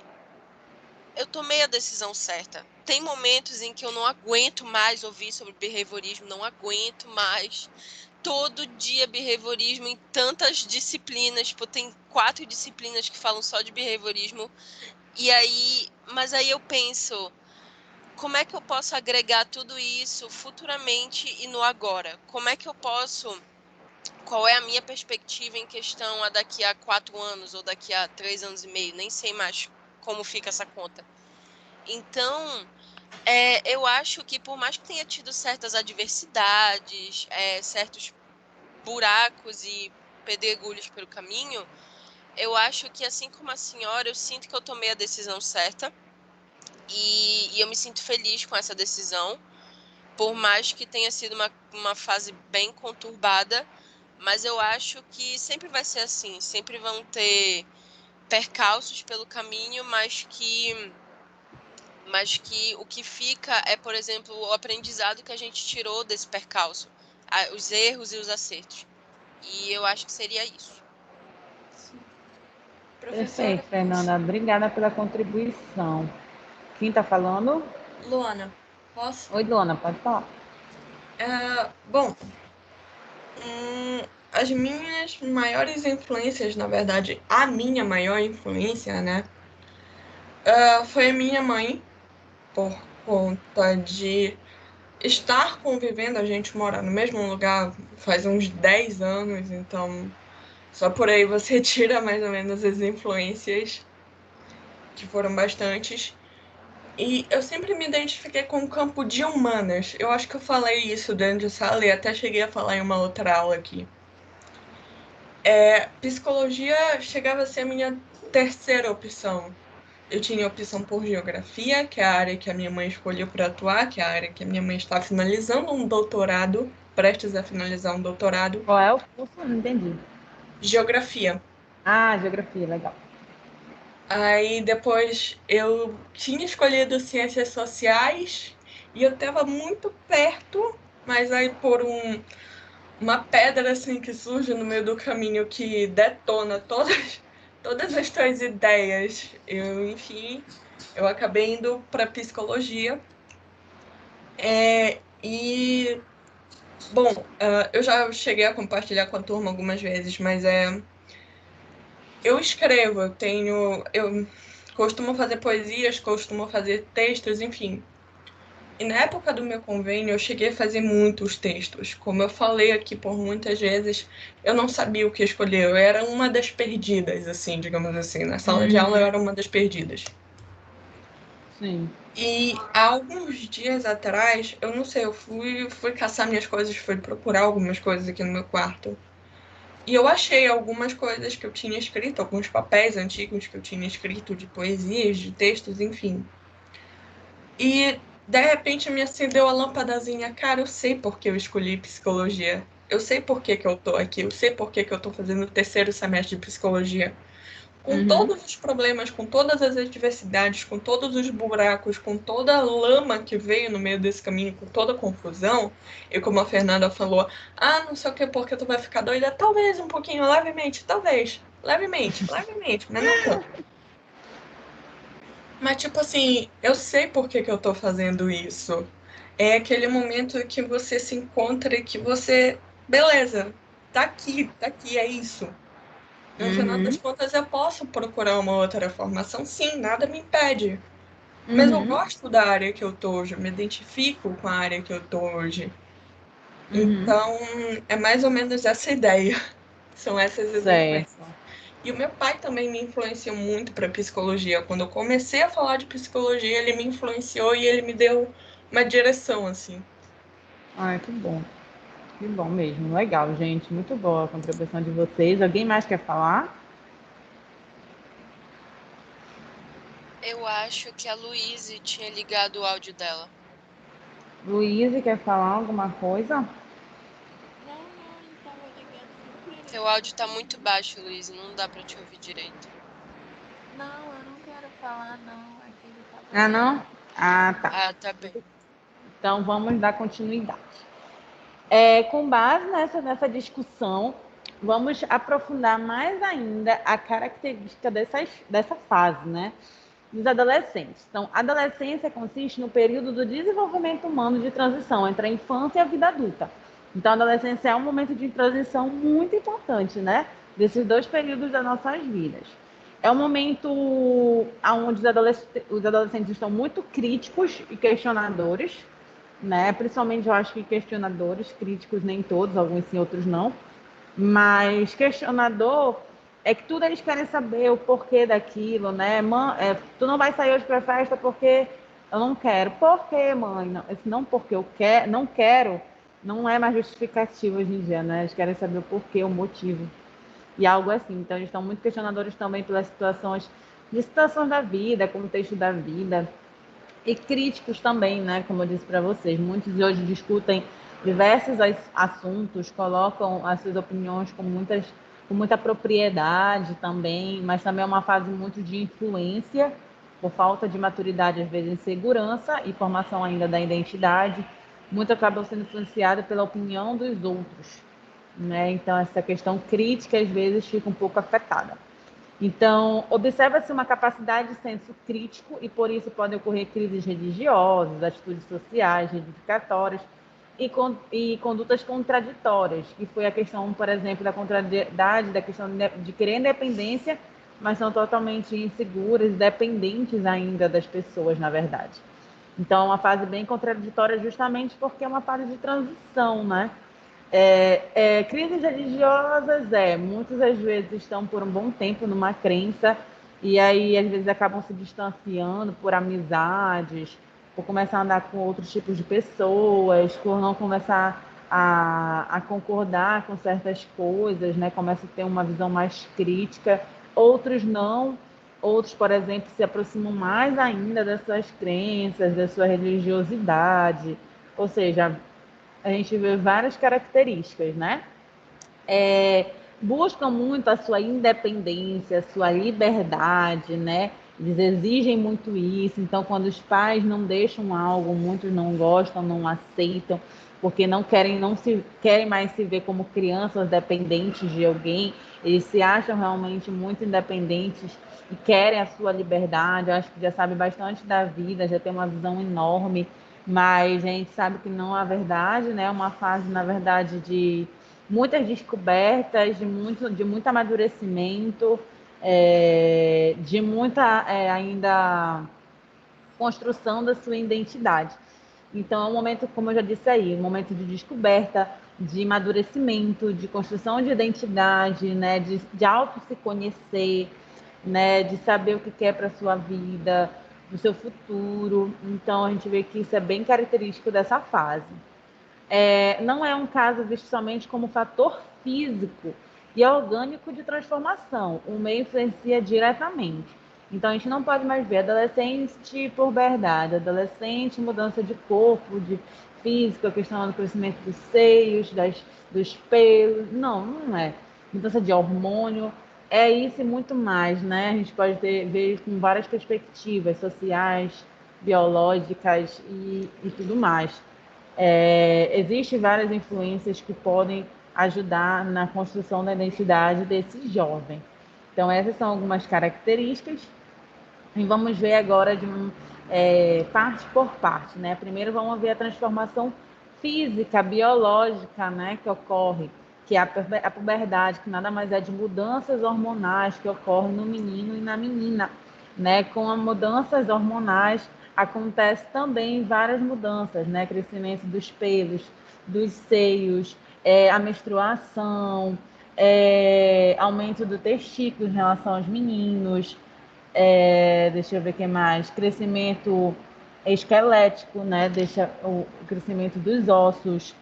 eu tomei a decisão certa. Tem momentos em que eu não aguento mais ouvir sobre behaviorismo, não aguento mais. Todo dia behaviorismo em tantas disciplinas, tipo, tem 4 disciplinas que falam só de behaviorismo. Mas aí eu penso, como é que eu posso agregar tudo isso futuramente e no agora? Como é que eu posso... Qual é a minha perspectiva em questão a daqui a 4 anos ou daqui a 3 anos e meio? Nem sei mais como fica essa conta. Então, eu acho que por mais que tenha tido certas adversidades, certos buracos e pedregulhos pelo caminho, eu acho que, assim como a senhora, eu sinto que eu tomei a decisão certa e eu me sinto feliz com essa decisão, por mais que tenha sido uma fase bem conturbada, mas eu acho que sempre vai ser assim, sempre vão ter percalços pelo caminho, mas que o que fica é, por exemplo, o aprendizado que a gente tirou desse percalço, os erros e os acertos. E eu acho que seria isso. Perfeito, Fernanda. Obrigada pela contribuição. Quem está falando? Luana, posso? Oi, Luana, pode falar. Bom, as minhas maiores influências, na verdade, a minha maior influência, né, foi a minha mãe, por conta de estar convivendo, a gente mora no mesmo lugar faz uns 10 anos, então só por aí você tira mais ou menos as influências, que foram bastantes. E eu sempre me identifiquei com o campo de humanas. Eu acho que eu falei isso dentro de sala e até cheguei a falar em uma outra aula aqui. Psicologia chegava a ser a minha terceira opção. Eu tinha opção por geografia, que é a área que a minha mãe escolheu para atuar, que é a área que a minha mãe está finalizando um doutorado, prestes a finalizar um doutorado. Qual é o curso? Não entendi. Geografia. Ah, geografia, legal. Aí depois eu tinha escolhido ciências sociais e eu estava muito perto, mas aí por uma pedra assim que surge no meio do caminho que detona todas as tuas ideias, enfim, eu acabei indo para psicologia. Bom, eu já cheguei a compartilhar com a turma algumas vezes, mas eu escrevo, eu costumo fazer poesias, costumo fazer textos, enfim. E na época do meu convênio, eu cheguei a fazer muitos textos. Como eu falei aqui por muitas vezes, eu não sabia o que escolher. Eu era uma das perdidas, assim, digamos assim. Na sala de aula, eu era uma das perdidas. Sim. E há alguns dias atrás, eu não sei, eu fui caçar minhas coisas, fui procurar algumas coisas aqui no meu quarto. E eu achei algumas coisas que eu tinha escrito, alguns papéis antigos que eu tinha escrito de poesias, de textos, enfim. E de repente me acendeu a lâmpadazinha. Cara, eu sei por que eu escolhi psicologia. Eu sei por que eu tô aqui. Eu sei por que eu tô fazendo o terceiro semestre de psicologia. Com todos os problemas, com todas as adversidades, com todos os buracos, com toda a lama que veio no meio desse caminho, com toda a confusão, e como a Fernanda falou, não sei o que, porque tu vai ficar doida? Talvez um pouquinho, levemente, talvez. Levemente, mas não tanto. Mas, tipo assim, eu sei por que eu tô fazendo isso. É aquele momento que você se encontra e que você... Beleza, tá aqui, é isso. No final das Uhum. contas, eu posso procurar uma outra formação, sim, nada me impede. Mas eu Uhum. gosto da área que eu tô hoje, eu me identifico com a área que eu tô hoje. Uhum. Então, é mais ou menos essa ideia. São essas as Certo. influências. E o meu pai também me influenciou muito para psicologia. Quando eu comecei a falar de psicologia, ele me influenciou e ele me deu uma direção, assim. Ai, que bom. Que bom mesmo. Legal, gente. Muito boa a contribuição de vocês. Alguém mais quer falar? Eu acho que a Luíse tinha ligado o áudio dela. Luísa, quer falar alguma coisa? Não, não, ele tava ligando sem querer. Seu áudio tá muito baixo, Luíse, não dá pra te ouvir direito. Não, eu não quero falar, não. É que ele tava Ah, não? ligando. Ah, tá. Ah, tá bem. Então vamos dar continuidade. Com base nessa discussão, vamos aprofundar mais ainda a característica dessa fase, né? Dos adolescentes. Então, a adolescência consiste no período do desenvolvimento humano de transição entre a infância e a vida adulta. Então, a adolescência é um momento de transição muito importante, né? Desses dois períodos das nossas vidas. É um momento onde os adolescentes estão muito críticos e questionadores, né? Principalmente, eu acho que questionadores, críticos nem todos, alguns sim, outros não. Mas questionador é que tudo eles querem saber o porquê daquilo, né? Tu não vai sair hoje para festa porque eu não quero. Por quê, mãe? Não, esse não porque eu quero, não quero, não é mais justificativo hoje em dia, né? Eles querem saber o porquê, o motivo. E algo assim. Então, eles estão muito questionadores também pelas situações da vida, contexto da vida. E críticos também, né? Como eu disse para vocês, muitos hoje discutem diversos assuntos, colocam as suas opiniões com muita propriedade também, mas também é uma fase muito de influência, por falta de maturidade, às vezes insegurança e formação ainda da identidade. Muito acabam sendo influenciados pela opinião dos outros, né? Então, essa questão crítica, às vezes, fica um pouco afetada. Então, observa-se uma capacidade de senso crítico e, por isso, podem ocorrer crises religiosas, atitudes sociais, reivindicatórias e condutas contraditórias, que foi a questão, por exemplo, da contrariedade, da questão de querer independência, mas são totalmente inseguras e dependentes ainda das pessoas, na verdade. Então, é uma fase bem contraditória justamente porque é uma fase de transição, né? Crises religiosas, muitas às vezes estão por um bom tempo numa crença e aí às vezes acabam se distanciando por amizades, por começar a andar com outros tipos de pessoas, por não começar a concordar com certas coisas, né? Começa a ter uma visão mais crítica, outros não, outros, por exemplo, se aproximam mais ainda das suas crenças, da sua religiosidade, ou seja, a gente vê várias características, né? Buscam muito a sua independência, a sua liberdade, né? Eles exigem muito isso. Então, quando os pais não deixam algo, muitos não gostam, não aceitam, porque não se querem mais se ver como crianças dependentes de alguém. Eles se acham realmente muito independentes e querem a sua liberdade. Eu acho que já sabe bastante da vida, já tem uma visão enorme, mas a gente sabe que não é verdade, né? É uma fase, na verdade, de muitas descobertas, de muito amadurecimento, de muita ainda construção da sua identidade. Então, é um momento, como eu já disse aí, um momento de descoberta, de amadurecimento, de construção de identidade, né, de auto se conhecer, né, de saber o que quer para a sua vida, do seu futuro. Então, a gente vê que isso é bem característico dessa fase. Não é um caso visto somente como fator físico e orgânico de transformação. O meio influencia diretamente. Então, a gente não pode mais ver adolescente por verdade, adolescente, mudança de corpo, de físico, a questão do crescimento dos seios, dos pelos. Não, não é. Mudança de hormônio. É isso e muito mais, né? A gente pode ver com várias perspectivas sociais, biológicas e tudo mais. Existem várias influências que podem ajudar na construção da identidade desse jovem. Então, essas são algumas características. E vamos ver agora parte por parte, né? Primeiro vamos ver a transformação física, biológica, né, que ocorre. que é a puberdade, que nada mais é de mudanças hormonais que ocorrem no menino e na menina, né? Com as mudanças hormonais acontece também várias mudanças, né? Crescimento dos pelos, dos seios, a menstruação, aumento do testículo em relação aos meninos, deixa eu ver o que mais, crescimento esquelético, né? Deixa o crescimento dos ossos,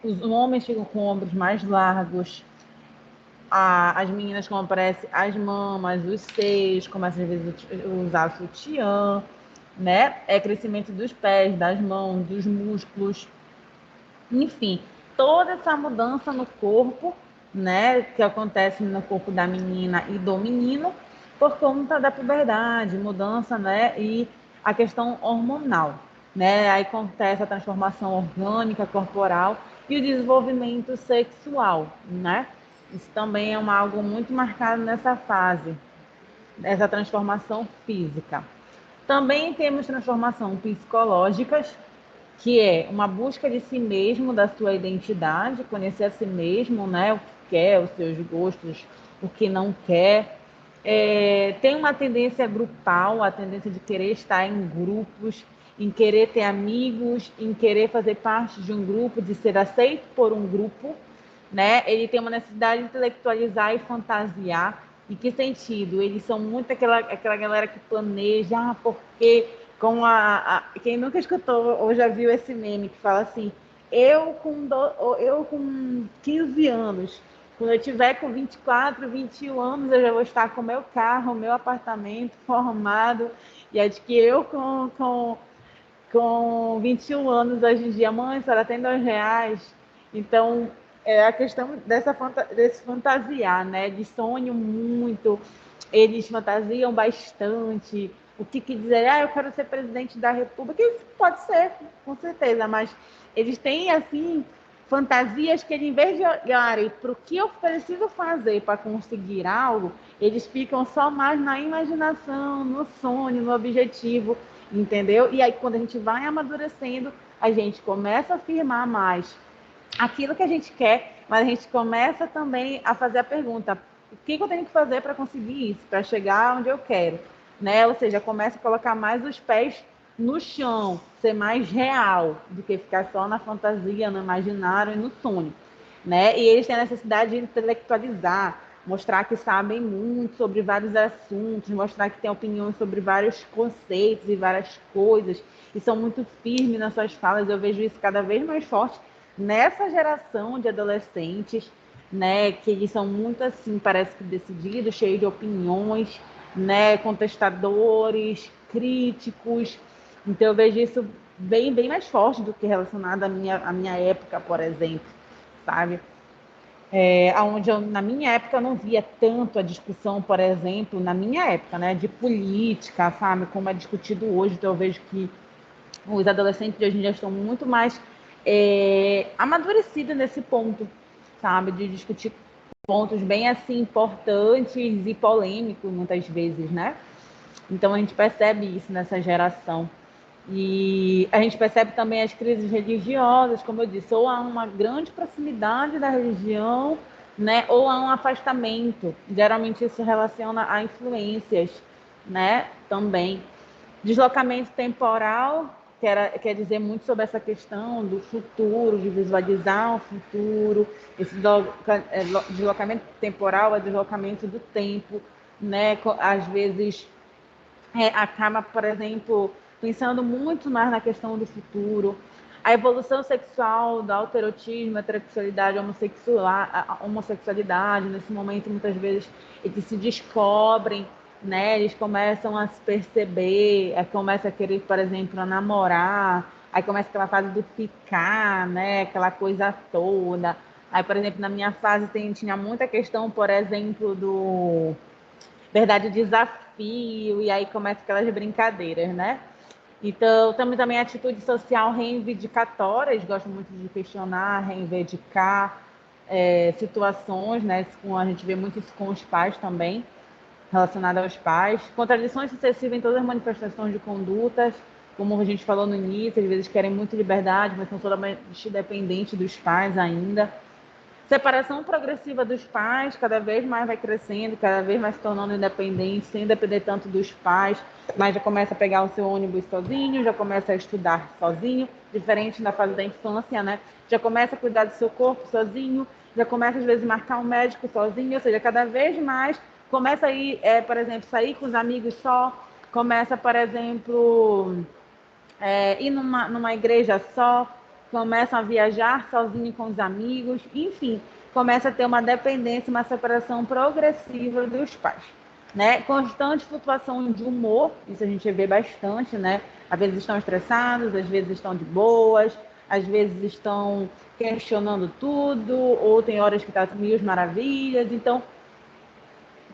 os homens ficam com ombros mais largos, as meninas como aparece as mamas, os seios, começam às vezes a usar sutiã, né? Crescimento dos pés, das mãos, dos músculos, enfim, toda essa mudança no corpo, né, que acontece no corpo da menina e do menino por conta da puberdade, mudança, né, e a questão hormonal, né? Aí acontece a transformação orgânica corporal e o desenvolvimento sexual, né? Isso também é algo muito marcado nessa fase, essa transformação física. Também temos transformações psicológicas, que é uma busca de si mesmo, da sua identidade, conhecer a si mesmo, né? O que quer, os seus gostos, o que não quer. Tem uma tendência grupal, a tendência de querer estar em grupos, em querer ter amigos, em querer fazer parte de um grupo, de ser aceito por um grupo, né? Ele tem uma necessidade de intelectualizar e fantasiar. Em que sentido? Eles são muito aquela galera que planeja, porque com quem nunca escutou ou já viu esse meme que fala assim, eu com 15 anos, quando eu tiver com 24, 21 anos, eu já vou estar com meu carro, meu apartamento formado, e é de que eu com 21 anos hoje em dia, mãe, a senhora tem R$ 2. Então, é a questão desse fantasiar, né? De sonho muito, eles fantasiam bastante. O que dizer, eu quero ser presidente da República, isso pode ser, com certeza, mas eles têm, assim, fantasias que, em vez de olharem para o que eu preciso fazer para conseguir algo, eles ficam só mais na imaginação, no sonho, no objetivo, entendeu? E aí, quando a gente vai amadurecendo, a gente começa a afirmar mais aquilo que a gente quer, mas a gente começa também a fazer a pergunta: o que eu tenho que fazer para conseguir isso, para chegar onde eu quero, né? Ou seja, começa a colocar mais os pés no chão, ser mais real do que ficar só na fantasia, no imaginário e no sonho, né? E eles têm a necessidade de intelectualizar, mostrar que sabem muito sobre vários assuntos, mostrar que têm opiniões sobre vários conceitos e várias coisas, e são muito firmes nas suas falas. Eu vejo isso cada vez mais forte nessa geração de adolescentes, né, que eles são muito assim, parece que decididos, cheios de opiniões, né, contestadores, críticos. Então eu vejo isso bem mais forte do que relacionado à minha época, por exemplo, sabe? Onde na minha época eu não via tanto a discussão, por exemplo, na minha época, né, de política, sabe, como é discutido hoje. Então eu vejo que os adolescentes de hoje em dia estão muito mais amadurecidos nesse ponto, sabe, de discutir pontos bem assim importantes e polêmicos muitas vezes, né? Então a gente percebe isso nessa geração. E a gente percebe também as crises religiosas, como eu disse, ou há uma grande proximidade da religião, né, ou há um afastamento. Geralmente isso se relaciona a influências, né, também. Deslocamento temporal quer dizer muito sobre essa questão do futuro, de visualizar o futuro. Esse deslocamento temporal é deslocamento do tempo, né? Às vezes acaba, por exemplo, pensando muito mais na questão do futuro. A evolução sexual, do autoerotismo, heterossexualidade, a homossexualidade, nesse momento, muitas vezes, eles se descobrem, né? Eles começam a se perceber, começam a querer, por exemplo, namorar, aí começa aquela fase do ficar, né? Aquela coisa toda. Aí, por exemplo, na minha fase tinha muita questão, por exemplo, do verdade, desafio, e aí começa aquelas brincadeiras, né? Então, temos também a atitude social reivindicatória, eles gostam muito de questionar, reivindicar situações, né? A gente vê muito isso com os pais também, relacionado aos pais. Contradições sucessivas em todas as manifestações de condutas, como a gente falou no início, às vezes querem muito liberdade, mas são totalmente dependentes dos pais ainda. Separação progressiva dos pais, cada vez mais vai crescendo, cada vez mais se tornando independente, sem depender tanto dos pais, mas já começa a pegar o seu ônibus sozinho, já começa a estudar sozinho, diferente da fase da infância, né? Já começa a cuidar do seu corpo sozinho, já começa às vezes a marcar um médico sozinho, ou seja, cada vez mais começa a ir, por exemplo, sair com os amigos só, começa, por exemplo, ir numa igreja só, começam a viajar sozinho com os amigos, enfim, começa a ter uma dependência, uma separação progressiva dos pais. Né? Constante flutuação de humor, isso a gente vê bastante, né? Às vezes estão estressados, às vezes estão de boas, às vezes estão questionando tudo, ou tem horas que está mil maravilhas, então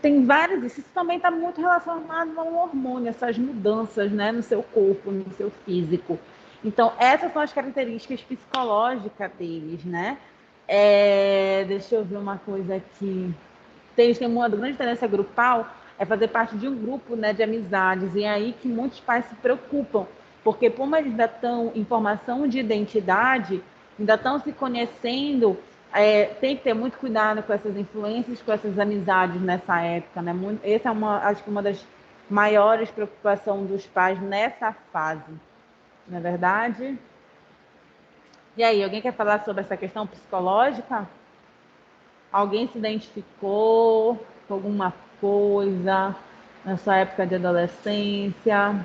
tem vários, isso também está muito relacionado ao hormônio, essas mudanças, né, no seu corpo, no seu físico. Então, essas são as características psicológicas deles, né? Deixa eu ver uma coisa aqui. Eles têm uma grande tendência grupal, é fazer parte de um grupo, né, de amizades, e é aí que muitos pais se preocupam, porque como eles ainda estão em formação de identidade, ainda estão se conhecendo, tem que ter muito cuidado com essas influências, com essas amizades nessa época, né? Essa é acho que uma das maiores preocupações dos pais nessa fase, não é verdade? E aí, alguém quer falar sobre essa questão psicológica? Alguém se identificou com alguma coisa na sua época de adolescência?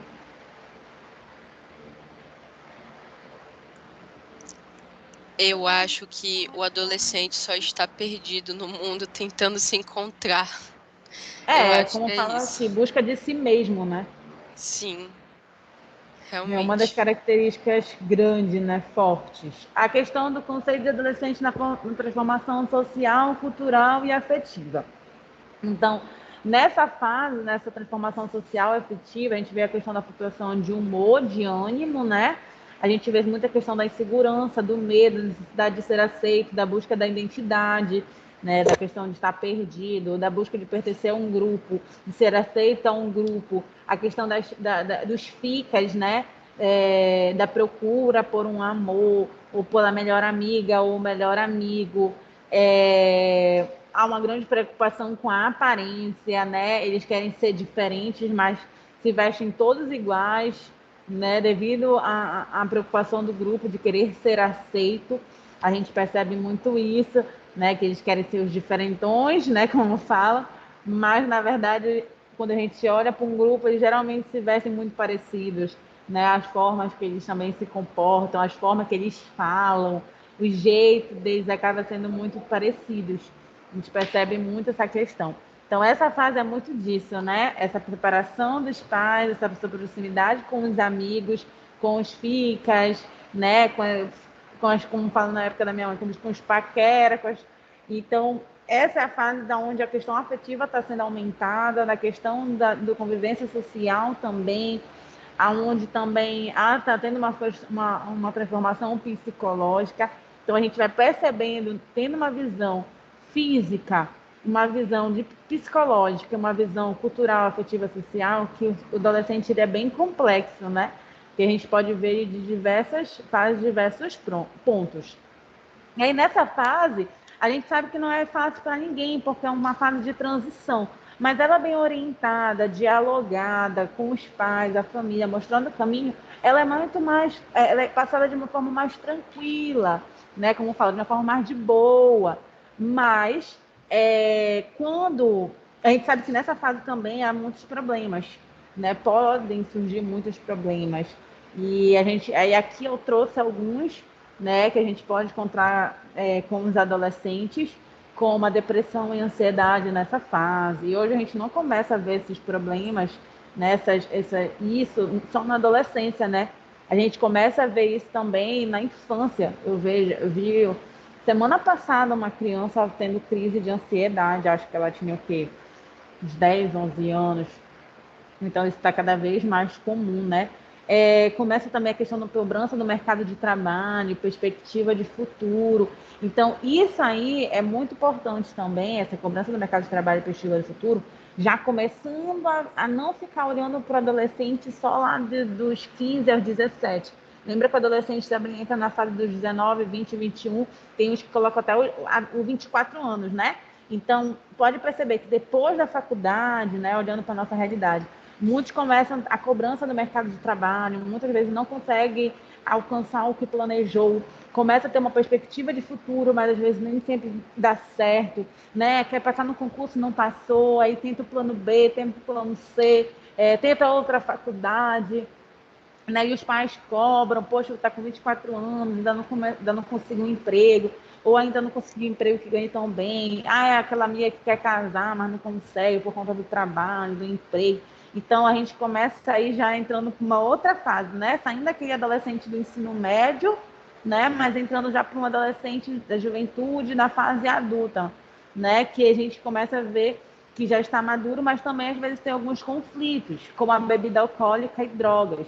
Eu acho que o adolescente só está perdido no mundo tentando se encontrar. Eu acho Como que é fala isso. assim, busca de si mesmo, né? Sim, É uma das realmente. características grandes, né, fortes. A questão do conceito de adolescente na transformação social, cultural e afetiva. Então, nessa fase, nessa transformação social e afetiva, a gente vê a questão da flutuação de humor, de ânimo, né? A gente vê muita questão da insegurança, do medo, da necessidade de ser aceito, da busca da identidade, né? Da questão de estar perdido, da busca de pertencer a um grupo, de ser aceito a um grupo, a questão dos ficas, né? Da procura por um amor, ou pela melhor amiga ou melhor amigo. Há uma grande preocupação com a aparência, né? Eles querem ser diferentes, mas se vestem todos iguais, né? Devido à preocupação do grupo de querer ser aceito, a gente percebe muito isso, né? Que eles querem ser os diferentões, né? Como fala, mas na verdade, quando a gente olha para um grupo, eles geralmente se vestem muito parecidos, né? As formas que eles também se comportam, as formas que eles falam, o jeito deles acaba sendo muito parecidos. A gente percebe muito essa questão. Então, essa fase é muito disso, né? Essa preparação dos pais, essa proximidade com os amigos, com os ficas, né? Como falo na época da minha mãe, com os paquera. Então, essa é a fase da onde a questão afetiva está sendo aumentada, na questão da convivência social também, aonde também está tendo uma transformação psicológica. Então, a gente vai percebendo, tendo uma visão física, uma visão psicológica, uma visão cultural, afetiva, social, que o adolescente ele é bem complexo, né? Que a gente pode ver de diversas fases, diversos pontos. E aí, nessa fase, a gente sabe que não é fácil para ninguém, porque é uma fase de transição. Mas ela bem orientada, dialogada com os pais, a família, mostrando o caminho, ela é muito mais, ela é passada de uma forma mais tranquila, né? Como eu falo, de uma forma mais de boa. Mas quando a gente sabe que nessa fase também há muitos problemas, né? Podem surgir muitos problemas. E aí aqui eu trouxe alguns, né, que a gente pode encontrar com os adolescentes, como a depressão e ansiedade nessa fase. E hoje a gente não começa a ver esses problemas, né, isso só na adolescência, né? A gente começa a ver isso também na infância. Eu vi semana passada uma criança tendo crise de ansiedade, acho que ela tinha o quê? Uns 10, 11 anos. Então, isso está cada vez mais comum, né? Começa também a questão da cobrança do mercado de trabalho, perspectiva de futuro. Então, isso aí é muito importante também, essa cobrança do mercado de trabalho e perspectiva de futuro, já começando a não ficar olhando para o adolescente só lá dos 15 aos 17. Lembra que o adolescente também entra na fase dos 19, 20, 21, tem uns que colocam até o 24 anos, né? Então, pode perceber que depois da faculdade, né, olhando para a nossa realidade, muitos começam a cobrança do mercado de trabalho, muitas vezes não consegue alcançar o que planejou, começa a ter uma perspectiva de futuro, mas às vezes nem sempre dá certo, né? Quer passar no concurso, não passou, aí tenta o plano B, tenta o plano C, tenta outra faculdade, né? E os pais cobram, poxa, está com 24 anos, ainda não conseguiu um emprego, ou ainda não conseguiu um emprego que ganhe tão bem. Ah, é aquela amiga que quer casar, mas não consegue por conta do trabalho, do emprego. Então, a gente começa aí já entrando para uma outra fase, né? Saindo daquele adolescente do ensino médio, né? Mas entrando já para um adolescente da juventude, na fase adulta, né? Que a gente começa a ver que já está maduro, mas também às vezes tem alguns conflitos, como a bebida alcoólica e drogas,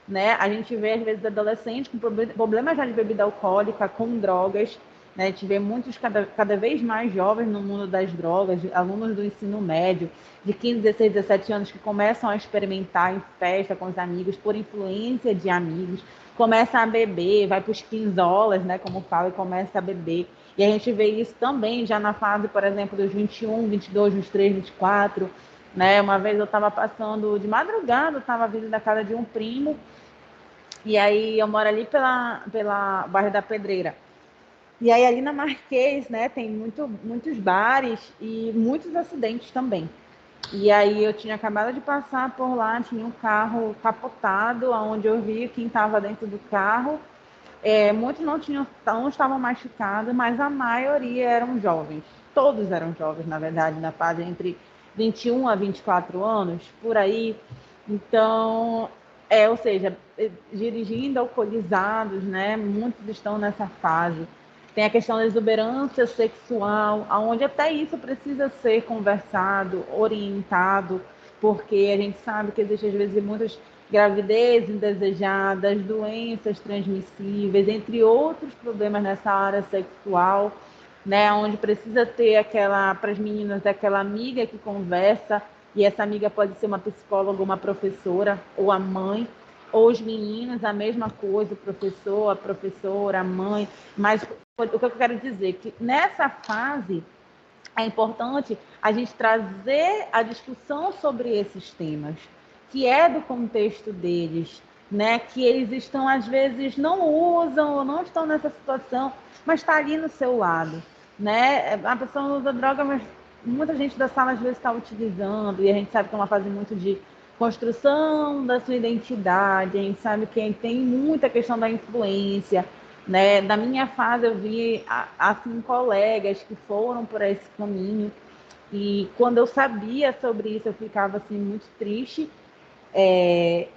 né? A gente vê às vezes adolescentes com problemas já de bebida alcoólica, com drogas, né? A gente vê muitos cada vez mais jovens no mundo das drogas, alunos do ensino médio, de 15, 16, 17 anos, que começam a experimentar em festa com os amigos, por influência de amigos, começa a beber, vai para os quinzolas, né? Como fala, e começa a beber. E a gente vê isso também já na fase, por exemplo, dos 21, 22, 23, 24, né? Uma vez eu estava passando de madrugada, estava vindo da casa de um primo, e aí eu moro ali pela bairro da Pedreira. E aí ali na Marquês, né, tem muitos bares e muitos acidentes também. E aí eu tinha acabado de passar por lá, tinha um carro capotado, onde eu vi quem estava dentro do carro. Muitos não estavam machucados, mas a maioria eram jovens. Todos eram jovens, na verdade, na fase entre 21 a 24 anos, por aí. Então, ou seja, dirigindo alcoolizados, né? Muitos estão nessa fase. Tem a questão da exuberância sexual, onde até isso precisa ser conversado, orientado, porque a gente sabe que existe, às vezes, muitas gravidez indesejadas, doenças transmissíveis, entre outros problemas nessa área sexual, né, onde precisa ter para as meninas, aquela amiga que conversa, e essa amiga pode ser uma psicóloga, uma professora, ou a mãe, ou os meninos, a mesma coisa, o professor, a professora, a mãe, mas o que eu quero dizer é que nessa fase é importante a gente trazer a discussão sobre esses temas, que é do contexto deles, né? Que eles estão, às vezes, não usam ou não estão nessa situação, mas está ali no seu lado, né? A pessoa não usa droga, mas muita gente da sala, às vezes, está utilizando, e a gente sabe que é uma fase muito de construção da sua identidade, a gente sabe que tem muita questão da influência, né? Da minha fase, eu vi assim, colegas que foram por esse caminho, e quando eu sabia sobre isso, eu ficava assim, muito triste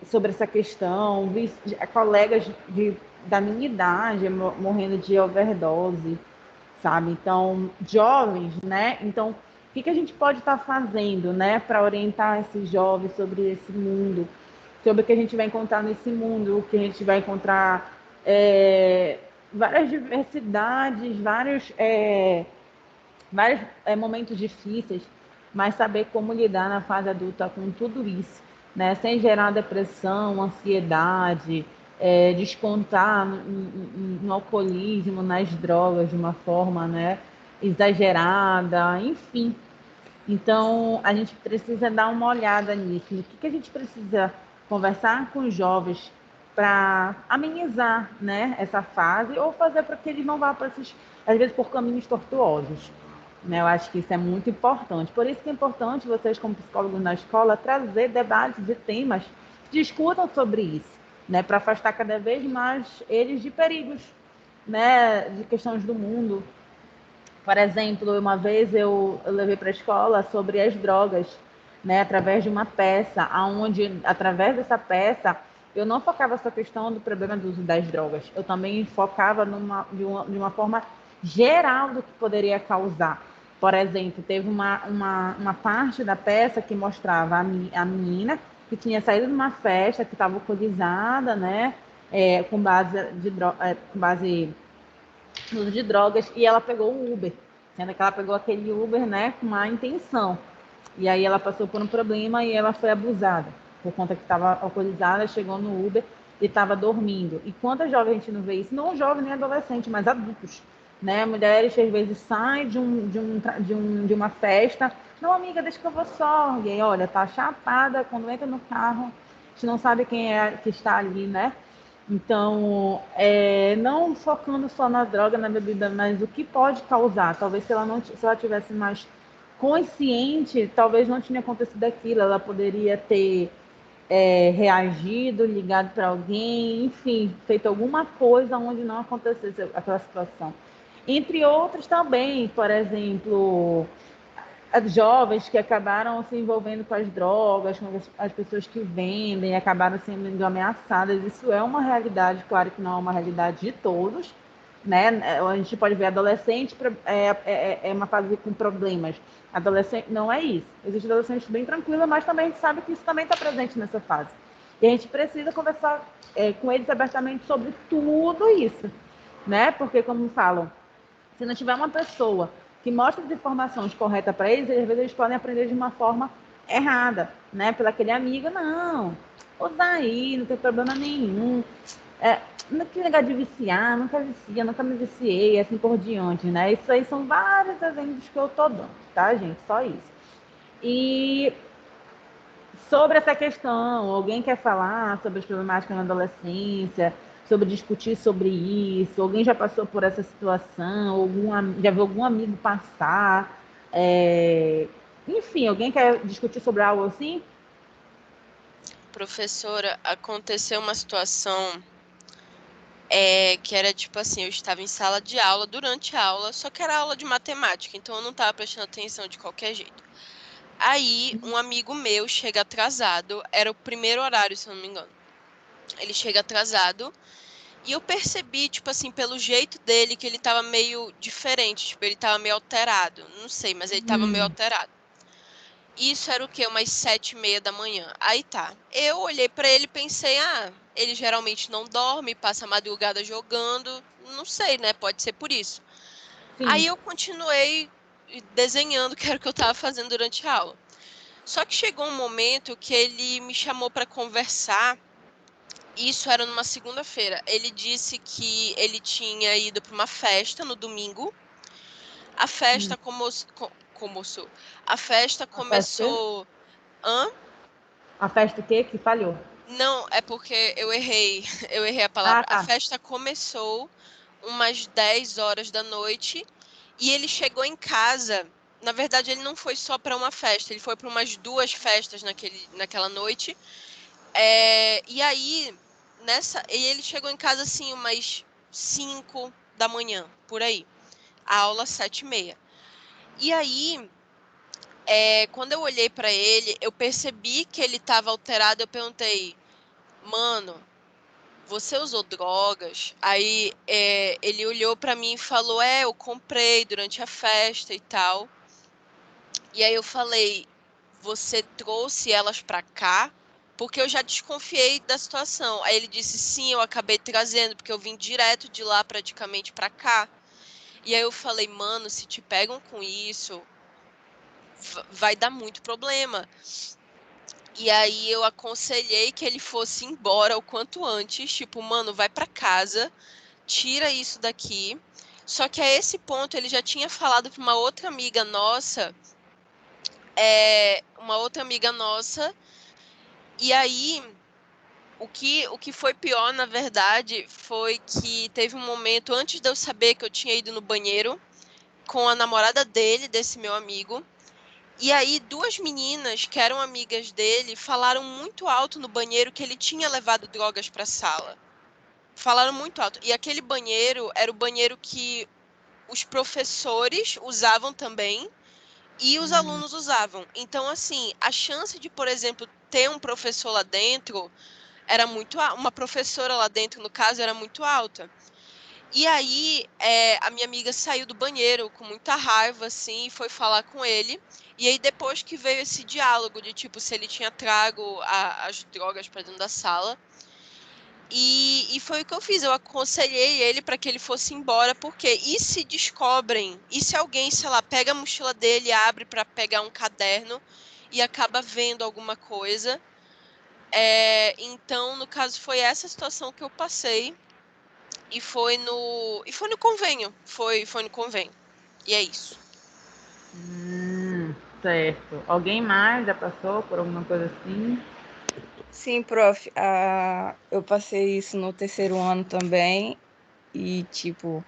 sobre essa questão. Vi colegas da minha idade morrendo de overdose, sabe? Então, jovens, né? Então, o que a gente pode estar fazendo, né, para orientar esses jovens sobre esse mundo, sobre o que a gente vai encontrar nesse mundo, o que a gente vai encontrar várias diversidades, vários momentos difíceis, mas saber como lidar na fase adulta com tudo isso, né? Sem gerar depressão, ansiedade, descontar no alcoolismo, nas drogas de uma forma, né, exagerada, enfim. Então, a gente precisa dar uma olhada nisso. No que a gente precisa conversar com os jovens para amenizar, né, essa fase, ou fazer para que eles não vá para esses, às vezes, por caminhos tortuosos. Né? Eu acho que isso é muito importante. Por isso que é importante vocês, como psicólogos na escola, trazer debates e temas que discutam sobre isso, né? Para afastar cada vez mais eles de perigos, né? De questões do mundo. Por exemplo, uma vez eu levei para a escola sobre as drogas, né? Através de uma peça, onde, através dessa peça, eu não focava só a questão do problema do uso das drogas, eu também focava de uma forma geral do que poderia causar. Por exemplo, teve uma parte da peça que mostrava a menina que tinha saído de uma festa, que estava alcoolizada, né? Com base no uso de drogas, e ela pegou um Uber, sendo que ela pegou aquele Uber, né, com má intenção. E aí ela passou por um problema e ela foi abusada. Por conta que estava alcoolizada, chegou no Uber e estava dormindo. E quantas jovens a gente não vê isso? Não jovem nem adolescente, mas adultos. Né? Mulheres que às vezes saem de uma festa. Não, amiga, deixa que eu vou só. E aí, olha, tá chapada, quando entra no carro, a gente não sabe quem é que está ali, né? Então, não focando só na droga, na bebida, mas o que pode causar. Talvez se ela tivesse mais consciente, talvez não tinha acontecido aquilo. Ela poderia ter reagido, ligado para alguém, enfim, feito alguma coisa onde não acontecesse aquela situação. Entre outros também, por exemplo, as jovens que acabaram se envolvendo com as drogas, com as pessoas que vendem, acabaram sendo ameaçadas. Isso é uma realidade, claro que não é uma realidade de todos, né? A gente pode ver adolescente é uma fase com problemas. Adolescente não é isso. Existe adolescente bem tranquila, mas também a gente sabe que isso também está presente nessa fase. E a gente precisa conversar com eles abertamente sobre tudo isso, né? Porque, como falam, se não tiver uma pessoa que mostra as informações corretas para eles, às vezes eles podem aprender de uma forma errada, né? Pelo aquele amigo, não, usa aí, não tem problema nenhum. Não que negócio de viciar, nunca vicia, nunca me viciei, assim por diante, né? Isso aí são vários exemplos que eu tô dando, tá, gente? Só isso. E sobre essa questão, alguém quer falar sobre as problemáticas na adolescência, sobre discutir sobre isso? Alguém já passou por essa situação? Já viu algum amigo passar? Enfim, alguém quer discutir sobre algo assim? Professora, aconteceu uma situação que era tipo assim, eu estava em sala de aula durante a aula, só que era aula de matemática, então eu não estava prestando atenção de qualquer jeito. Aí, um amigo meu chega atrasado, era o primeiro horário, se eu não me engano. Ele chega atrasado e eu percebi, tipo assim, pelo jeito dele, que ele tava meio diferente, tipo, ele tava meio alterado. Não sei, mas ele tava meio alterado. Isso era o quê? Umas 7h30 da manhã. Aí tá. Eu olhei pra ele e pensei, ele geralmente não dorme, passa a madrugada jogando. Não sei, né? Pode ser por isso. Sim. Aí eu continuei desenhando, que era o que eu tava fazendo durante a aula. Só que chegou um momento que ele me chamou pra conversar. Isso era numa segunda-feira. Ele disse que ele tinha ido para uma festa no domingo. A festa começou. A festa A festa? começou. Hã? A festa o quê? Que falhou? Não, é porque eu errei. Eu errei a Ah, palavra. A tá. festa começou umas 10 horas da noite e ele chegou em casa. Na verdade, ele não foi só para uma festa, ele foi para umas 2 festas naquela noite. E aí, e ele chegou em casa assim, umas 5 da manhã, por aí. A aula 7h30. E aí, quando eu olhei pra ele, eu percebi que ele tava alterado. Eu perguntei, mano, você usou drogas? Aí ele olhou pra mim e falou, eu comprei durante a festa e tal. E aí eu falei, você trouxe elas pra cá? Porque eu já desconfiei da situação. Aí ele disse, sim, eu acabei trazendo, porque eu vim direto de lá praticamente pra cá. E aí eu falei, mano, se te pegam com isso, vai dar muito problema. E aí eu aconselhei que ele fosse embora o quanto antes, tipo, mano, vai pra casa, tira isso daqui. Só que a esse ponto ele já tinha falado pra uma outra amiga nossa, e aí o que foi pior, na verdade, foi que teve um momento antes de eu saber que eu tinha ido no banheiro com a namorada dele, desse meu amigo. E aí, 2 meninas que eram amigas dele falaram muito alto no banheiro que ele tinha levado drogas para a sala. Falaram muito alto. E aquele banheiro era o banheiro que os professores usavam também e os alunos usavam. Então, assim, a chance de, por exemplo, ter um professor lá dentro era muito alta. Uma professora lá dentro, no caso, era muito alta. E aí, a minha amiga saiu do banheiro com muita raiva, assim, e foi falar com ele. E aí, depois que veio esse diálogo de, tipo, se ele tinha trago as drogas para dentro da sala. E foi o que eu fiz, eu aconselhei ele para que ele fosse embora, porque e se descobrem, e se alguém, sei lá, pega a mochila dele, abre para pegar um caderno e acaba vendo alguma coisa. Então, no caso, foi essa situação que eu passei e foi no convênio, foi no convênio. E é isso. Certo. Alguém mais já passou por alguma coisa assim? Sim, prof. Eu passei isso no terceiro ano também. E, tipo,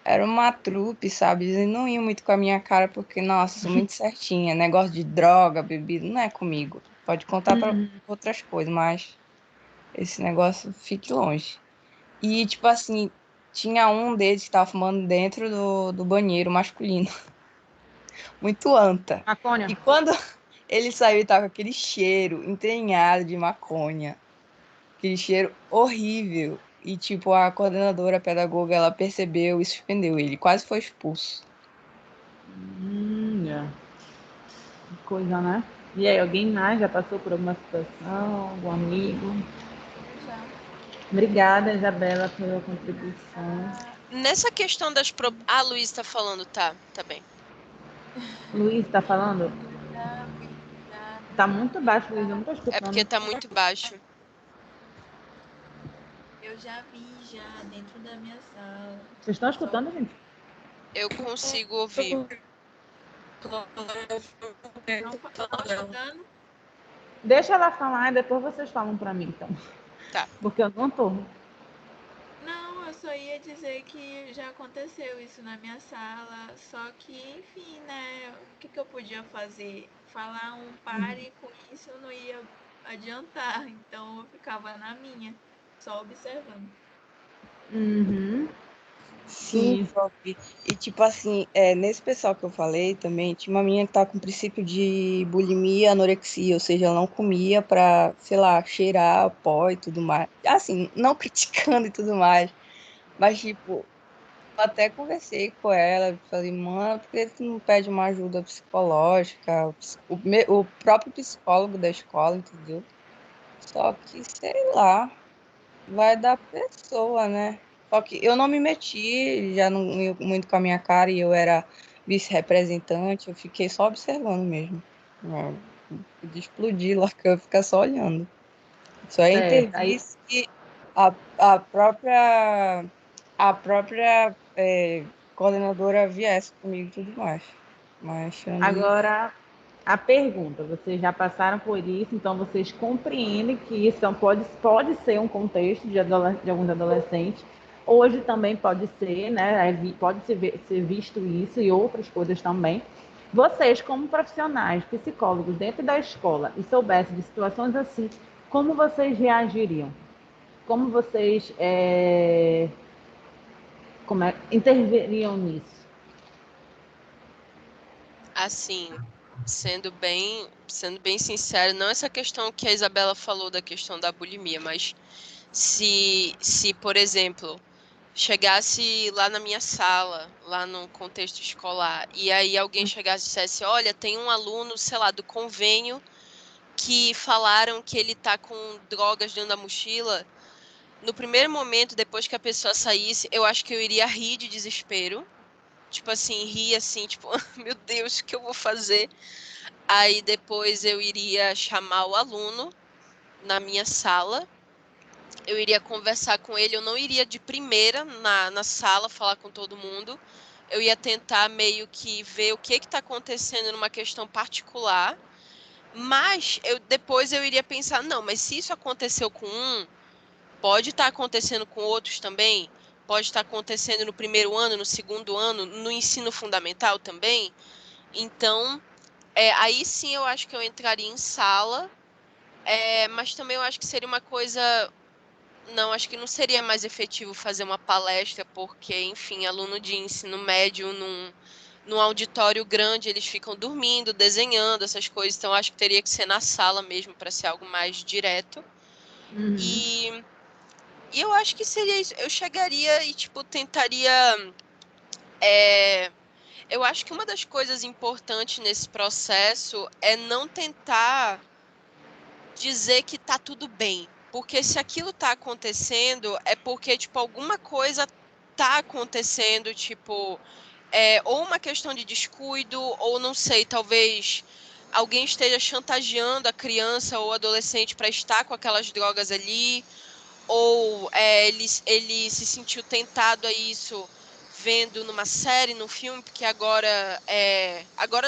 era uma trupe, sabe? Eles não iam muito com a minha cara, porque, nossa, sou muito certinha. Negócio de droga, bebida, não é comigo. Pode contar para outras coisas, mas esse negócio fique longe. E, tipo assim, tinha um deles que tava fumando dentro do banheiro masculino. Muito anta. Maconha. E quando ele saiu, ele tava com aquele cheiro entranhado de maconha. Aquele cheiro horrível. E, tipo, a coordenadora, a pedagoga, ela percebeu e suspendeu ele. Quase foi expulso. É. Que coisa, né? E aí, alguém mais já passou por alguma situação? Algum amigo? Já. Obrigada, Isabela, pela contribuição. Nessa questão das... Ah, Luiz tá falando, tá bem. Luiz, tá falando? Já vi, já. Tá muito baixo, Luiz, eu não tô É escutando. porque tá muito baixo. Eu já vi já dentro da minha sala. Vocês estão escutando, gente? Eu consigo ouvir. Não estão escutando? Deixa ela falar e depois vocês falam pra mim, então. Tá. Porque eu não tô. Não, eu só ia dizer que já aconteceu isso na minha sala, só que, enfim, né? O que eu podia fazer? Falar um pare com isso não ia adiantar, então eu ficava na minha, só observando. Uhum. Sim, Isso. prof. E, tipo assim, nesse pessoal que eu falei também, tinha uma menina que tava com princípio de bulimia, anorexia, ou seja, ela não comia pra, sei lá, cheirar pó e tudo mais. Assim, não criticando e tudo mais, mas, tipo, eu até conversei com ela, falei, mano, por que tu não pede uma ajuda psicológica? O próprio psicólogo da escola, entendeu? Só que, sei lá, vai da pessoa, né? Só que eu não me meti, já não ia muito com a minha cara e eu era vice-representante, eu fiquei só observando mesmo. De explodir lá, que eu ia ficar só olhando. Só ia Certo. intervir se a própria, coordenadora viesse comigo e tudo mais. Mas tirando isso. Agora, a pergunta: vocês já passaram por isso, então vocês compreendem que isso pode ser um contexto de alguns adolescentes. Hoje também pode ser, né? Pode ser visto isso e outras coisas também. Vocês, como profissionais, psicólogos dentro da escola, e soubessem de situações assim, como vocês reagiriam? Como vocês interviriam nisso? Assim, sendo bem sincero, não essa questão que a Isabela falou da questão da bulimia, mas se, por exemplo, chegasse lá na minha sala, lá no contexto escolar, e aí alguém chegasse e dissesse, olha, tem um aluno, sei lá, do convênio que falaram que ele tá com drogas dentro da mochila. No primeiro momento, depois que a pessoa saísse, eu acho que eu iria rir de desespero. Tipo assim, rir assim, tipo, meu Deus, o que eu vou fazer? Aí depois eu iria chamar o aluno na minha sala, eu iria conversar com ele, eu não iria de primeira na sala falar com todo mundo, eu ia tentar meio que ver o que está acontecendo numa questão particular, mas depois eu iria pensar, não, mas se isso aconteceu com um, pode estar acontecendo com outros também, pode estar acontecendo no primeiro ano, no segundo ano, no ensino fundamental também. Então, aí sim eu acho que eu entraria em sala, mas também eu acho que seria uma coisa. Não, acho que não seria mais efetivo fazer uma palestra, porque, enfim, aluno de ensino médio num auditório grande, eles ficam dormindo, desenhando, essas coisas. Então, acho que teria que ser na sala mesmo, para ser algo mais direto. Uhum. E eu acho que seria isso. Eu chegaria e, tipo, tentaria. é, Eu acho que uma das coisas importantes nesse processo é não tentar dizer que tá tudo bem. Porque se aquilo tá acontecendo, é porque, tipo, alguma coisa tá acontecendo, tipo, ou uma questão de descuido, ou não sei, talvez alguém esteja chantageando a criança ou adolescente para estar com aquelas drogas ali, ou ele se sentiu tentado a isso vendo numa série, num filme, porque agora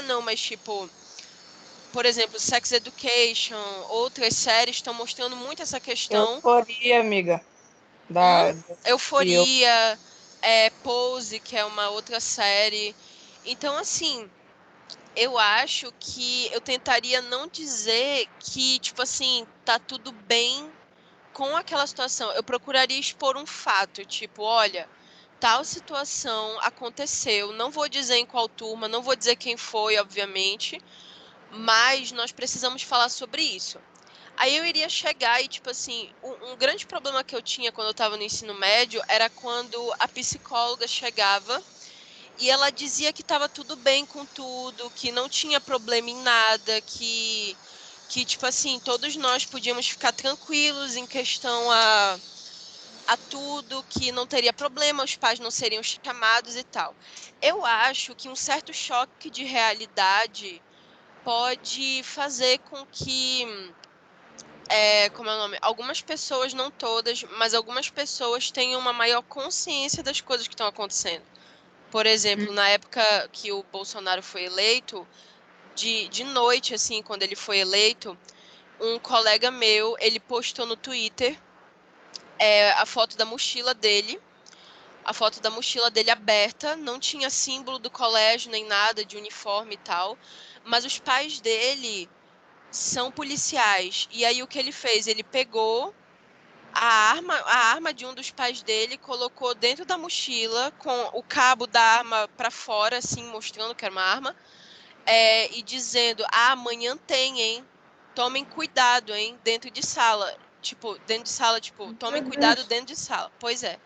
não, mas tipo, por exemplo, Sex Education, outras séries estão mostrando muito essa questão. Euforia, amiga. E eu Euforia, Pose, que é uma outra série. Então, assim, eu acho que eu tentaria não dizer que, tipo assim, tá tudo bem com aquela situação. Eu procuraria expor um fato, tipo, olha, tal situação aconteceu. Não vou dizer em qual turma, não vou dizer quem foi, obviamente, mas nós precisamos falar sobre isso. Aí eu iria chegar e, tipo assim, um grande problema que eu tinha quando eu estava no ensino médio era quando a psicóloga chegava e ela dizia que estava tudo bem com tudo, que não tinha problema em nada, que tipo assim, todos nós podíamos ficar tranquilos em questão a tudo, que não teria problema, os pais não seriam chamados e tal. Eu acho que um certo choque de realidade pode fazer com que como é o nome? Algumas pessoas, não todas, mas algumas pessoas tenham uma maior consciência das coisas que estão acontecendo. Por exemplo, na época que o Bolsonaro foi eleito, de noite, assim, quando ele foi eleito, um colega meu, ele postou no Twitter a foto da mochila dele, aberta, não tinha símbolo do colégio nem nada de uniforme e tal, mas os pais dele são policiais. E aí o que ele fez? Ele pegou a arma de um dos pais dele, colocou dentro da mochila com o cabo da arma para fora, assim, mostrando que era uma arma, e dizendo: amanhã tem, hein? Tomem cuidado, hein? Dentro de sala. Tipo, tomem Meu cuidado Deus. dentro de sala. Pois é.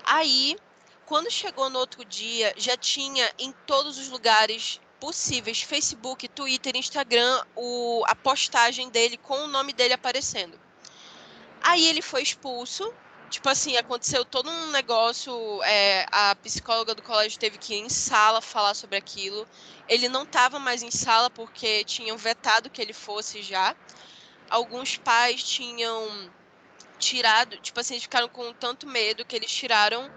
Aí, quando chegou no outro dia, já tinha em todos os lugares possíveis, Facebook, Twitter, Instagram, a postagem dele com o nome dele aparecendo. Aí ele foi expulso. Tipo assim, aconteceu todo um negócio. A psicóloga do colégio teve que ir em sala falar sobre aquilo. Ele não estava mais em sala porque tinham vetado que ele fosse já. Alguns pais tinham tirado, tipo assim, eles ficaram com tanto medo que eles tiraram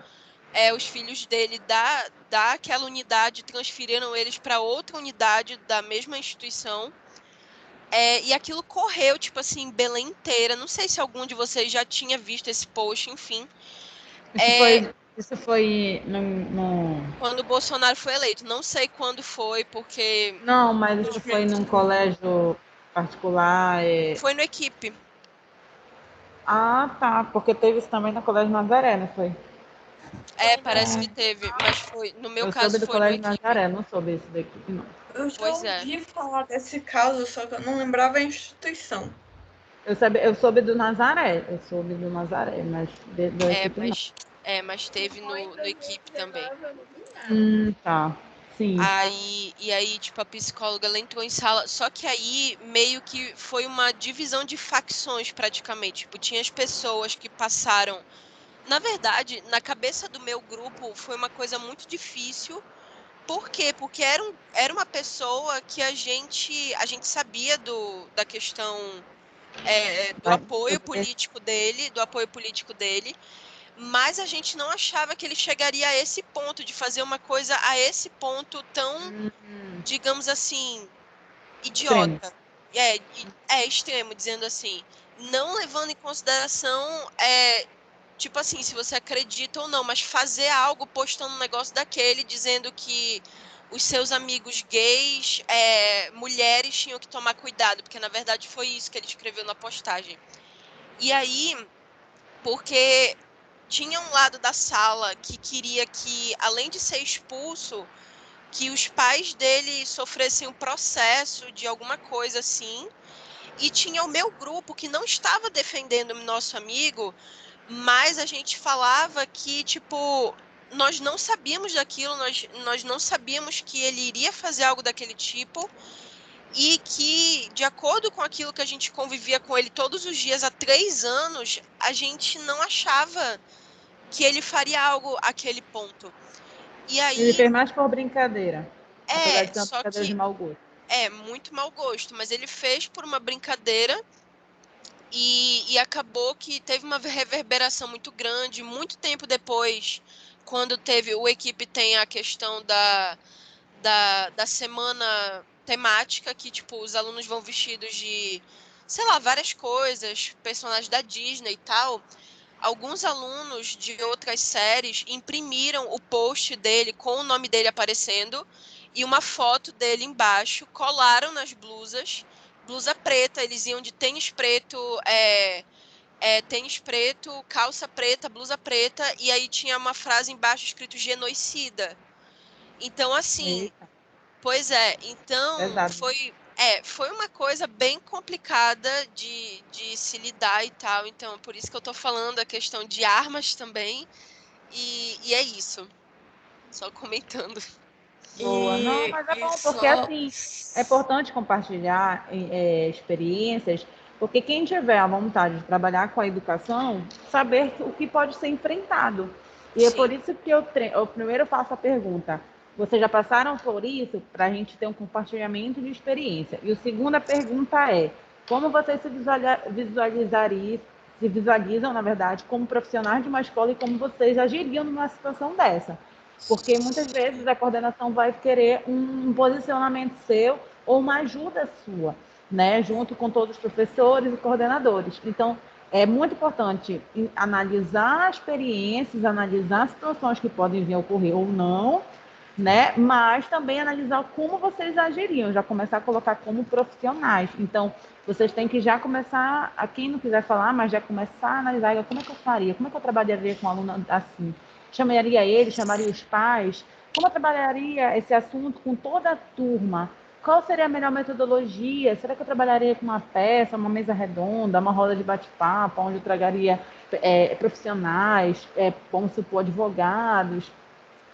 os filhos dele daquela unidade, transferiram eles para outra unidade da mesma instituição. E aquilo correu, tipo assim, Belém inteira. Não sei se algum de vocês já tinha visto esse post, enfim. Isso foi no. Quando o Bolsonaro foi eleito. Não sei quando foi, porque Não, mas isso foi num colégio particular. foi no Equipe. Ah, tá. Porque teve isso também no Colégio Nazaré, não foi? Parece que teve, mas foi. No meu Eu caso, soube do foi no Colégio Equipe. Nazaré, não soube esse daqui, não. Eu já Pois é. ouvi falar desse caso, só que eu não lembrava a instituição. Eu soube do Nazaré, mas do equipe não. Mas teve no Equipe também. Eu não vi nada. Tá. Sim. Aí, tipo, a psicóloga ela entrou em sala, só que aí meio que foi uma divisão de facções praticamente. Tipo, tinha as pessoas que passaram. Na verdade, na cabeça do meu grupo foi uma coisa muito difícil. Por quê? Porque era uma pessoa que a gente sabia da questão do apoio político dele, mas a gente não achava que ele chegaria a esse ponto de fazer uma coisa a esse ponto tão, digamos assim, Extremo. idiota. Extremo, dizendo assim, não levando em consideração, tipo assim, se você acredita ou não, mas fazer algo postando um negócio daquele, dizendo que os seus amigos gays, mulheres tinham que tomar cuidado, porque na verdade foi isso que ele escreveu na postagem. E aí, porque tinha um lado da sala que queria que, além de ser expulso, que os pais dele sofressem um processo de alguma coisa assim. E tinha o meu grupo que não estava defendendo o nosso amigo, mas a gente falava que, tipo, nós não sabíamos daquilo, nós não sabíamos que ele iria fazer algo daquele tipo. e que, de acordo com aquilo que a gente convivia com ele todos os dias há 3 anos, a gente não achava que ele faria algo àquele ponto. E Ele aí, fez mais por brincadeira, apesar de ser uma só brincadeira de que mau gosto. muito mau gosto, mas ele fez por uma brincadeira e acabou que teve uma reverberação muito grande. Muito tempo depois, quando o equipe tem a questão da semana temática, que tipo, os alunos vão vestidos de, sei lá, várias coisas, personagens da Disney e tal. Alguns alunos de outras séries imprimiram o post dele com o nome dele aparecendo e uma foto dele embaixo, colaram nas blusas, blusa preta, eles iam de tênis preto, calça preta, blusa preta, e aí tinha uma frase embaixo escrito genocida. Então, assim, Eita, pois é, então pesado. foi uma coisa bem complicada de se lidar e tal. Então, por isso que eu tô falando a questão de armas também. E é isso. Só comentando. Boa. Não, mas é E bom, porque só. assim, é importante compartilhar experiências, porque quem tiver a vontade de trabalhar com a educação, saber o que pode ser enfrentado. E é por Sim, isso que eu primeiro faço a pergunta: vocês já passaram por isso? Para a gente ter um compartilhamento de experiência. E a segunda pergunta é: como vocês se visualizam, na verdade, como profissionais de uma escola e como vocês agiriam numa situação dessa? Porque muitas vezes a coordenação vai querer um posicionamento seu ou uma ajuda sua, né, junto com todos os professores e coordenadores. Então, é muito importante analisar experiências, analisar situações que podem vir a ocorrer ou não, né? Mas também analisar como vocês agiriam, já começar a colocar como profissionais. Então, vocês têm que já começar, a quem não quiser falar, mas já começar a analisar como é que eu faria, como é que eu trabalharia com um aluno assim. Chamaria ele, chamaria os pais, como eu trabalharia esse assunto com toda a turma? Qual seria a melhor metodologia? Será que eu trabalharia com uma peça, uma mesa redonda, uma roda de bate-papo, onde eu tragaria profissionais, vamos supor, advogados,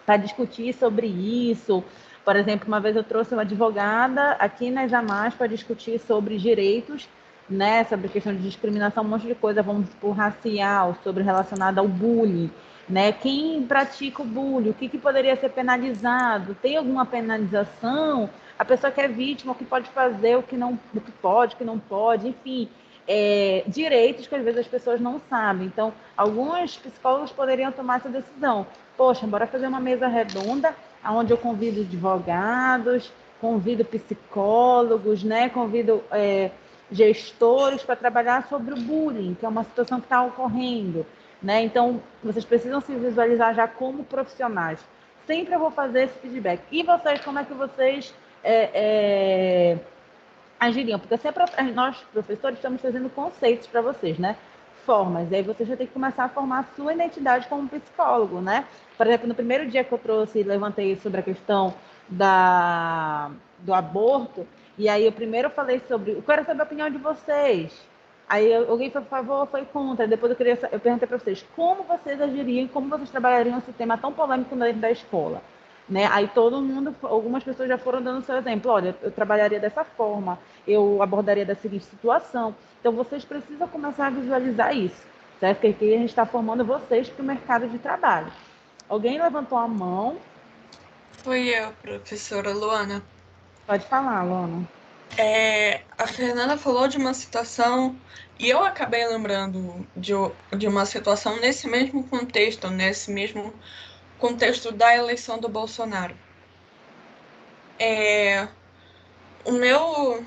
para discutir sobre isso? Por exemplo, uma vez eu trouxe uma advogada aqui nas Amas para discutir sobre direitos, né, sobre a questão de discriminação, um monte de coisa, vamos por racial, sobre relacionada ao bullying, né? Quem pratica o bullying, o que poderia ser penalizado? Tem alguma penalização? A pessoa que é vítima, o que pode fazer, o que pode, o que não pode, enfim, direitos que às vezes as pessoas não sabem. Então, alguns psicólogos poderiam tomar essa decisão. Poxa, bora fazer uma mesa redonda, onde eu convido advogados, convido psicólogos, né? Convido gestores para trabalhar sobre o bullying, que é uma situação que está ocorrendo, né? Então, vocês precisam se visualizar já como profissionais. Sempre eu vou fazer esse feedback. E vocês, como é que vocês agiriam? Porque sempre nós, professores, estamos fazendo conceitos para vocês, né? Formas. E aí você já tem que começar a formar a sua identidade como psicólogo, né? Por exemplo, no primeiro dia que eu trouxe, levantei sobre a questão do aborto, e aí eu primeiro falei sobre, eu quero saber a opinião de vocês. Aí alguém foi a favor, foi contra. Depois eu perguntei para vocês como vocês agiriam, como vocês trabalhariam esse tema tão polêmico dentro da escola. Né? Aí todo mundo, algumas pessoas já foram dando seu exemplo. Olha, eu trabalharia dessa forma, eu abordaria da seguinte situação. Então vocês precisam começar a visualizar isso, certo? Porque aqui a gente está formando vocês para o mercado de trabalho. Alguém levantou a mão? Fui eu, professora Luana. Pode falar, Lona. A Fernanda falou de uma situação e eu acabei lembrando de uma situação nesse mesmo contexto da eleição do Bolsonaro. É, o meu,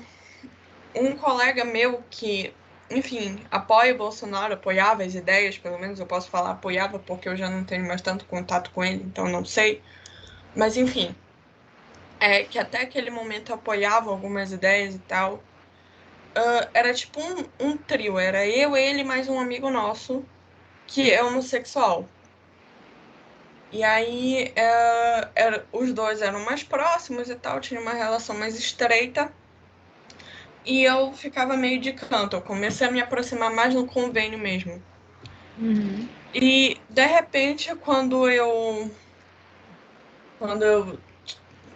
um colega meu que, enfim, apoia o Bolsonaro, apoiava as ideias, pelo menos eu posso falar apoiava, porque eu já não tenho mais tanto contato com ele, então não sei. Mas enfim, que até aquele momento apoiava algumas ideias e tal. Era tipo um trio, era eu, ele, mais um amigo nosso, que é homossexual. E aí, os dois eram mais próximos e tal, tinha uma relação mais estreita. E eu ficava meio de canto, eu comecei a me aproximar mais no convênio mesmo. Uhum. E, de repente, quando eu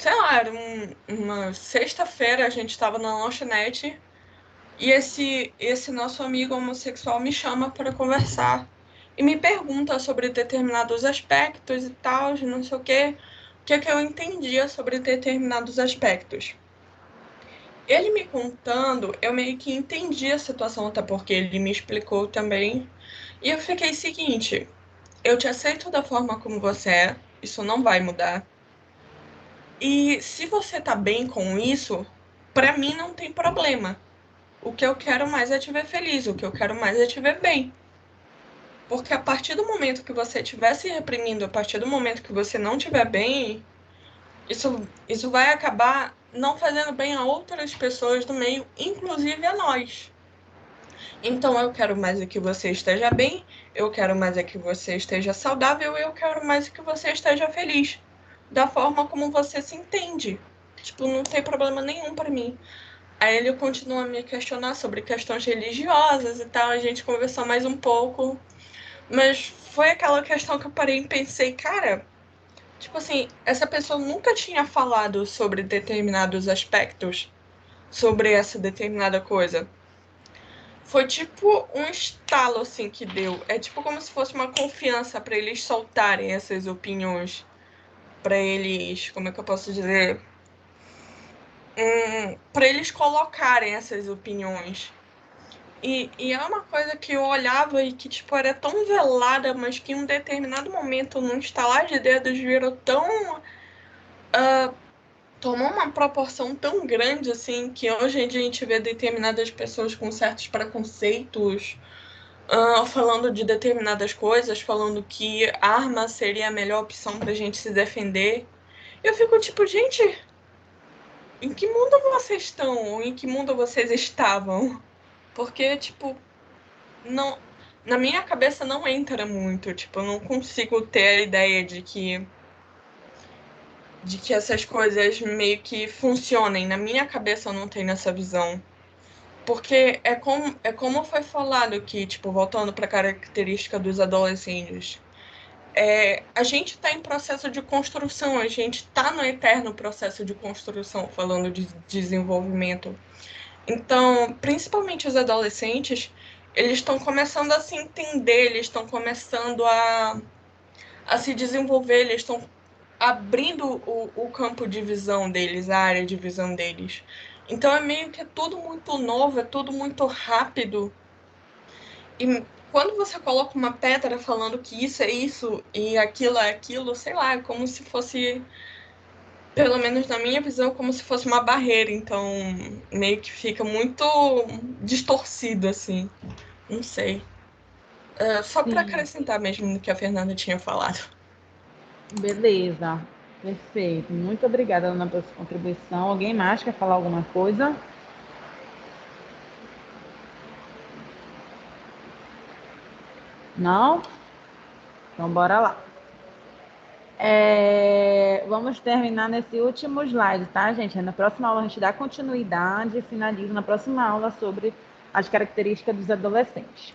sei lá, era uma sexta-feira, a gente estava na lanchonete e esse nosso amigo homossexual me chama para conversar e me pergunta sobre determinados aspectos e tal, de não sei o que é que eu entendia sobre determinados aspectos. Ele me contando, eu meio que entendi a situação, até porque ele me explicou também. E eu fiquei seguinte, eu te aceito da forma como você é, isso não vai mudar. E se você tá bem com isso, pra mim não tem problema. O que eu quero mais é te ver feliz, o que eu quero mais é te ver bem. Porque a partir do momento que você estiver se reprimindo, a partir do momento que você não estiver bem, isso vai acabar não fazendo bem a outras pessoas do meio, inclusive a nós. Então eu quero mais é que você esteja bem, eu quero mais é que você esteja saudável, eu quero mais é que você esteja feliz, da forma como você se entende. Tipo, não tem problema nenhum pra mim. Aí ele continua a me questionar sobre questões religiosas e tal, a gente conversou mais um pouco, mas foi aquela questão que eu parei e pensei, cara, tipo assim, essa pessoa nunca tinha falado sobre determinados aspectos, sobre essa determinada coisa. Foi tipo um estalo assim que deu. É tipo como se fosse uma confiança para eles soltarem essas opiniões, para eles, como é que eu posso dizer? Para eles colocarem essas opiniões. E é uma coisa que eu olhava e que tipo era tão velada, mas que em um determinado momento, num estalar de dedos, virou tão tomou uma proporção tão grande assim que hoje em dia a gente vê determinadas pessoas com certos preconceitos falando de determinadas coisas, falando que arma seria a melhor opção pra gente se defender. Eu fico tipo, gente, em que mundo vocês estão? Ou em que mundo vocês estavam? Porque, tipo, não, na minha cabeça não entra muito, tipo, eu não consigo ter a ideia de que essas coisas meio que funcionem. Na minha cabeça eu não tenho essa visão. Porque é como foi falado que, tipo, voltando para a característica dos adolescentes, a gente está em processo de construção, a gente está no eterno processo de construção, falando de desenvolvimento. Então, principalmente os adolescentes, eles estão começando a se entender, eles estão começando a se desenvolver, eles estão abrindo o campo de visão deles, a área de visão deles. Então é meio que tudo muito novo, é tudo muito rápido. E quando você coloca uma pedra falando que isso é isso e aquilo é aquilo, sei lá, é como se fosse, pelo menos na minha visão, como se fosse uma barreira. Então meio que fica muito distorcido, assim. Não sei. Só para Sim, acrescentar mesmo no que a Fernanda tinha falado. beleza. Perfeito. Muito obrigada, Ana, pela sua contribuição. Alguém mais quer falar alguma coisa? Não? Então, bora lá. Vamos terminar nesse último slide, tá, gente? Na próxima aula a gente dá continuidade e finaliza na próxima aula sobre as características dos adolescentes.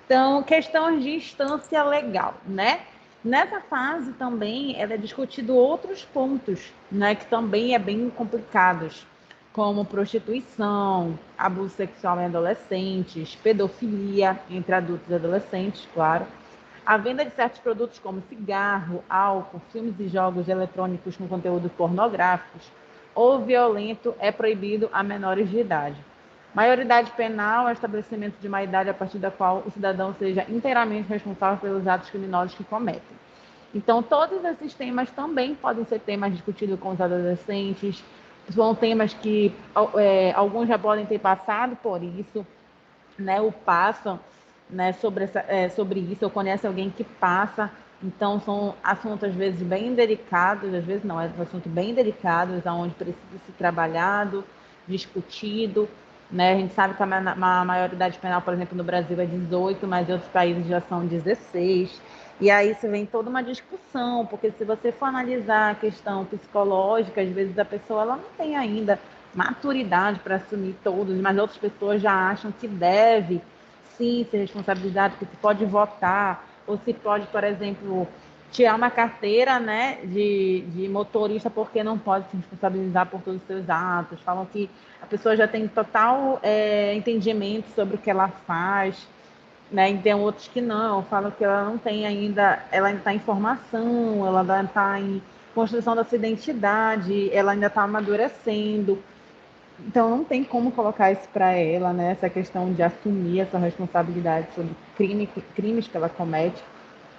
Então, questões de instância legal, né? Nessa fase também é discutido outros pontos, né, que também é bem complicados, como prostituição, abuso sexual em adolescentes, pedofilia entre adultos e adolescentes, claro. A venda de certos produtos como cigarro, álcool, filmes e jogos eletrônicos com conteúdo pornográficos ou violento é proibido a menores de idade. Maioridade penal é o estabelecimento de uma idade a partir da qual o cidadão seja inteiramente responsável pelos atos criminosos que cometem. Então, todos esses temas também podem ser temas discutidos com os adolescentes, são temas que alguns já podem ter passado por isso, né, ou passam, né, sobre isso, ou conhece alguém que passa. Então, são assuntos, às vezes, bem delicados, às vezes não, é um assunto bem delicados, onde precisa ser trabalhado, discutido, né? A gente sabe que a maioridade penal, por exemplo, no Brasil é 18, mas em outros países já são 16. E aí isso vem toda uma discussão, porque se você for analisar a questão psicológica, às vezes a pessoa ela não tem ainda maturidade para assumir todos, mas outras pessoas já acham que deve sim ser responsabilidade, que se pode votar, ou se pode, por exemplo, tirar uma carteira, né, de motorista porque não pode se responsabilizar por todos os seus atos. Falam que a pessoa já tem total entendimento sobre o que ela faz, né? E tem outros que não, falam que ela não tem ainda, ela ainda está em formação, ela ainda está em construção da sua identidade, ela ainda está amadurecendo. Então não tem como colocar isso para ela, né? Essa questão de assumir essa responsabilidade sobre crimes que ela comete.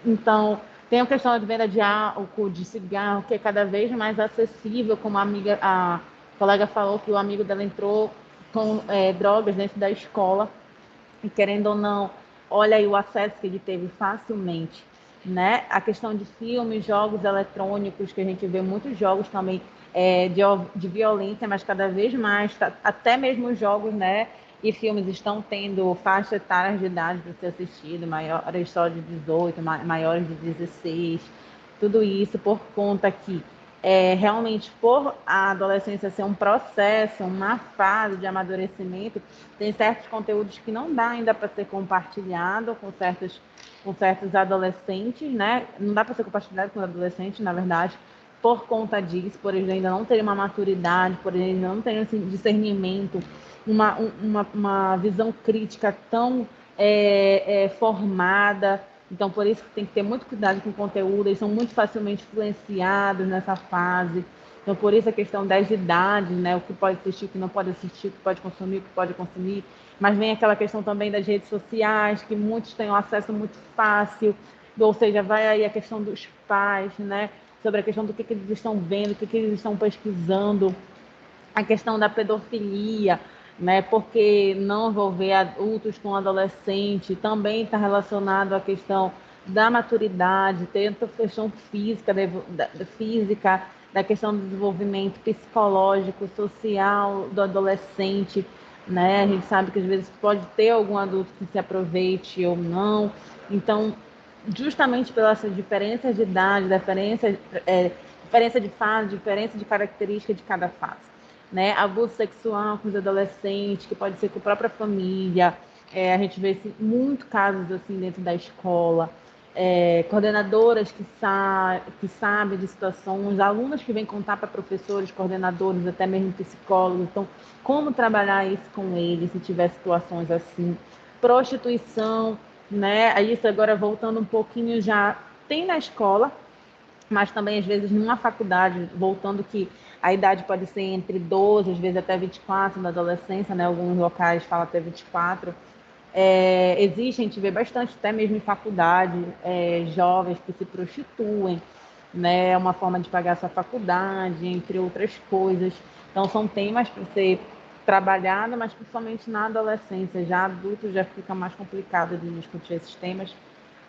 Então, tem a questão de venda de álcool, de cigarro, que é cada vez mais acessível, como a colega falou que o amigo dela entrou com drogas dentro da escola, e querendo ou não, olha aí o acesso que ele teve facilmente, né? A questão de filmes, jogos eletrônicos, que a gente vê muitos jogos também de violência, mas cada vez mais, até mesmo os jogos, né? E filmes estão tendo faixa etária de idade para ser assistido, maiores só de 18, maiores de 16, tudo isso por conta que realmente por a adolescência ser um processo, uma fase de amadurecimento, tem certos conteúdos que não dá ainda para ser compartilhado com certos adolescentes, né? Não dá para ser compartilhado com adolescentes, na verdade, por conta disso, por eles ainda não terem uma maturidade, por eles não terem esse discernimento, uma visão crítica tão formada. Então, por isso que tem que ter muito cuidado com o conteúdo, eles são muito facilmente influenciados nessa fase. Então, por isso a questão das idades, né? O que pode assistir, o que não pode assistir, o que pode consumir, o que pode consumir. Mas vem aquela questão também das redes sociais, que muitos têm um acesso muito fácil, ou seja, vai aí a questão dos pais, né? Sobre a questão do que eles estão vendo, o que eles estão pesquisando, a questão da pedofilia, né? Porque não envolver adultos com adolescente também está relacionado à questão da maturidade, tanto a questão física, física, da questão do desenvolvimento psicológico, social do adolescente, né? A gente sabe que às vezes pode ter algum adulto que se aproveite ou não. Então, justamente pelas diferenças de idade, diferença de fase, diferença de característica de cada fase, né? Abuso sexual com os adolescentes, que pode ser com a própria família. A gente vê muitos casos assim dentro da escola. Coordenadoras que sabem de situações, alunos que vêm contar para professores, coordenadores, até mesmo psicólogos. Então, como trabalhar isso com eles se tiver situações assim? Prostituição, né? Isso agora voltando um pouquinho já tem na escola, mas também às vezes numa faculdade, voltando que a idade pode ser entre 12, às vezes até 24 na adolescência, né? Alguns locais falam até 24. Existe, a gente vê bastante, até mesmo em faculdade, jovens que se prostituem, né? É uma forma de pagar sua faculdade, entre outras coisas. Então, são temas para ser trabalhado, mas principalmente na adolescência. Já adulto já fica mais complicado de discutir esses temas.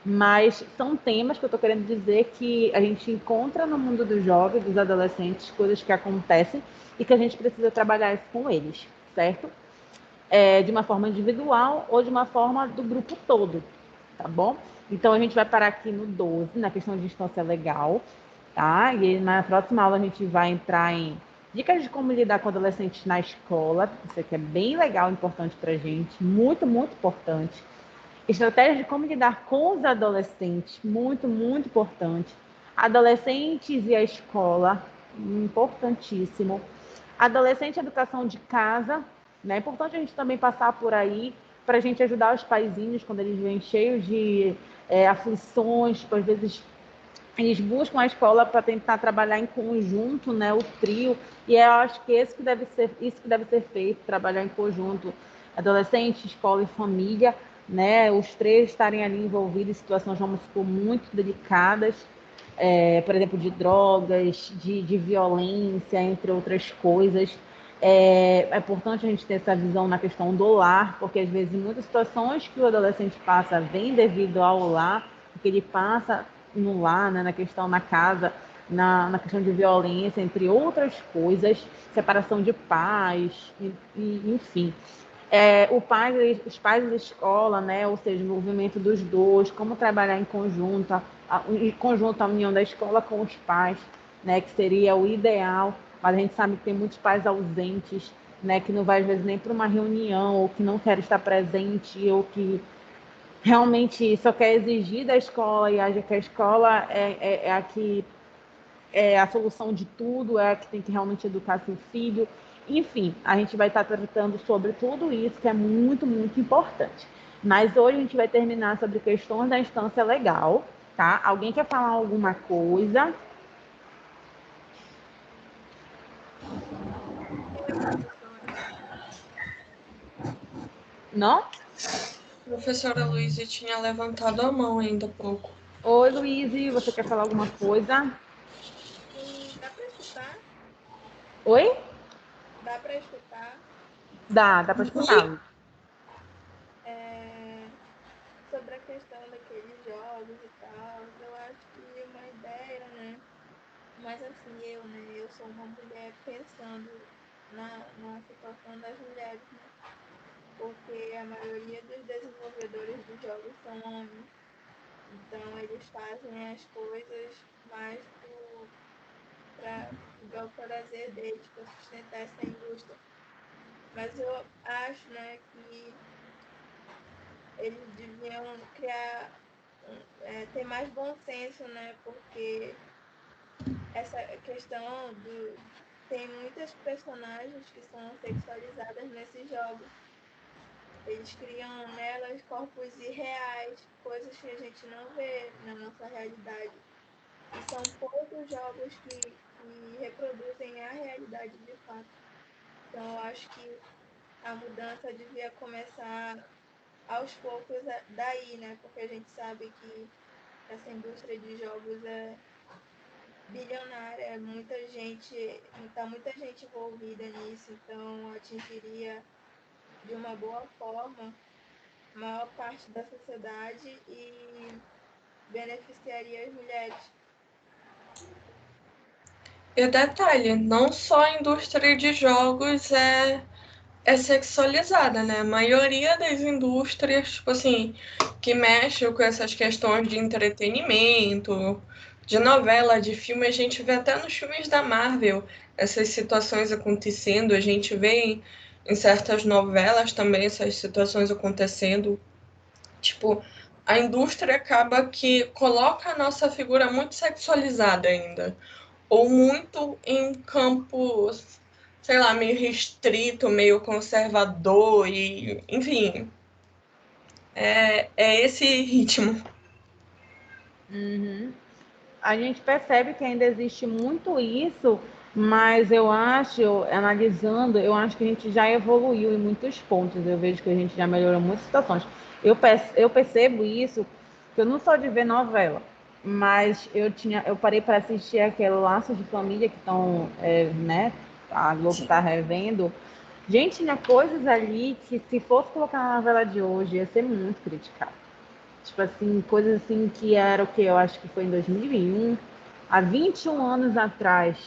Mas são temas que eu estou querendo dizer que a gente encontra no mundo dos jovens, dos adolescentes, coisas que acontecem e que a gente precisa trabalhar isso com eles, certo? De uma forma individual ou de uma forma do grupo todo, tá bom? Então, a gente vai parar aqui no 12, na questão de instância legal, tá? E na próxima aula a gente vai entrar em dicas de como lidar com adolescentes na escola. Isso aqui é bem legal, importante pra gente, muito, muito importante. Estratégias de como lidar com os adolescentes, muito, muito importante. Adolescentes e a escola, importantíssimo. Adolescente e educação de casa, né? É importante a gente também passar por aí para a gente ajudar os paizinhos quando eles vêm cheios de aflições, às vezes eles buscam a escola para tentar trabalhar em conjunto, né, o trio, e eu acho que isso que deve ser feito, trabalhar em conjunto, adolescente, escola e família, né, os três estarem ali envolvidos em situações, vamos supor, muito delicadas, por exemplo, de drogas, de violência, entre outras coisas. É importante a gente ter essa visão na questão do lar, porque às vezes em muitas situações que o adolescente passa vem devido ao lar, porque ele passa no lar, né, na questão na casa, na questão de violência, entre outras coisas, separação de pais, enfim. Os pais da escola, né, ou seja, o movimento dos dois, como trabalhar em conjunto, a união da escola com os pais, né, que seria o ideal, mas a gente sabe que tem muitos pais ausentes, né, que não vai às vezes nem para uma reunião, ou que não quer estar presente, ou que realmente só quer exigir da escola e acha que a escola é a que é a solução de tudo, é a que tem que realmente educar seu filho. Enfim, a gente vai estar tratando sobre tudo isso, que é muito, muito importante. Mas hoje a gente vai terminar sobre questões da instância legal, tá? Alguém quer falar alguma coisa? Oi, professora. Não? A professora Luísa tinha levantado a mão ainda há pouco. Oi, Luíse, você quer falar alguma coisa? Sim, dá para escutar? Oi? Dá para escutar? Dá para escutar. É, sobre a questão daqueles jogos e tal, eu acho que uma ideia, né? Mas assim, eu sou uma mulher pensando na situação das mulheres, né? Porque a maioria dos desenvolvedores de jogos são homens. Então eles fazem as coisas mais para o prazer deles, para sustentar essa indústria. Mas eu acho, né, que eles deviam criar, ter mais bom senso, né? Porque essa questão do. Tem muitas personagens que são sexualizadas nesses jogos. Eles criam nelas corpos irreais, coisas que a gente não vê na nossa realidade. E são poucos jogos que reproduzem a realidade de fato. Então eu acho que a mudança devia começar aos poucos daí, né? Porque a gente sabe que essa indústria de jogos é bilionária, tá muita gente envolvida nisso, então atingiria de uma boa forma a maior parte da sociedade e beneficiaria as mulheres. E detalhe, não só a indústria de jogos é sexualizada, né? A maioria das indústrias, tipo assim, que mexem com essas questões de entretenimento, de novela, de filme, a gente vê até nos filmes da Marvel essas situações acontecendo, a gente vê em certas novelas também essas situações acontecendo. Tipo, a indústria acaba que coloca a nossa figura muito sexualizada ainda, ou muito em campos, sei lá, meio restrito, meio conservador, e enfim, é esse ritmo. Uhum. A gente percebe que ainda existe muito isso, mas eu acho, analisando, eu acho que a gente já evoluiu em muitos pontos. Eu vejo que a gente já melhorou muitas situações. Eu percebo isso, que eu não sou de ver novela, mas eu parei para assistir aquele Laços de Família que estão, né? A Globo está revendo. Gente, tinha coisas ali que se fosse colocar na novela de hoje ia ser muito criticado. Tipo assim, coisas assim que era o que eu acho que foi em 2001, há 21 anos atrás,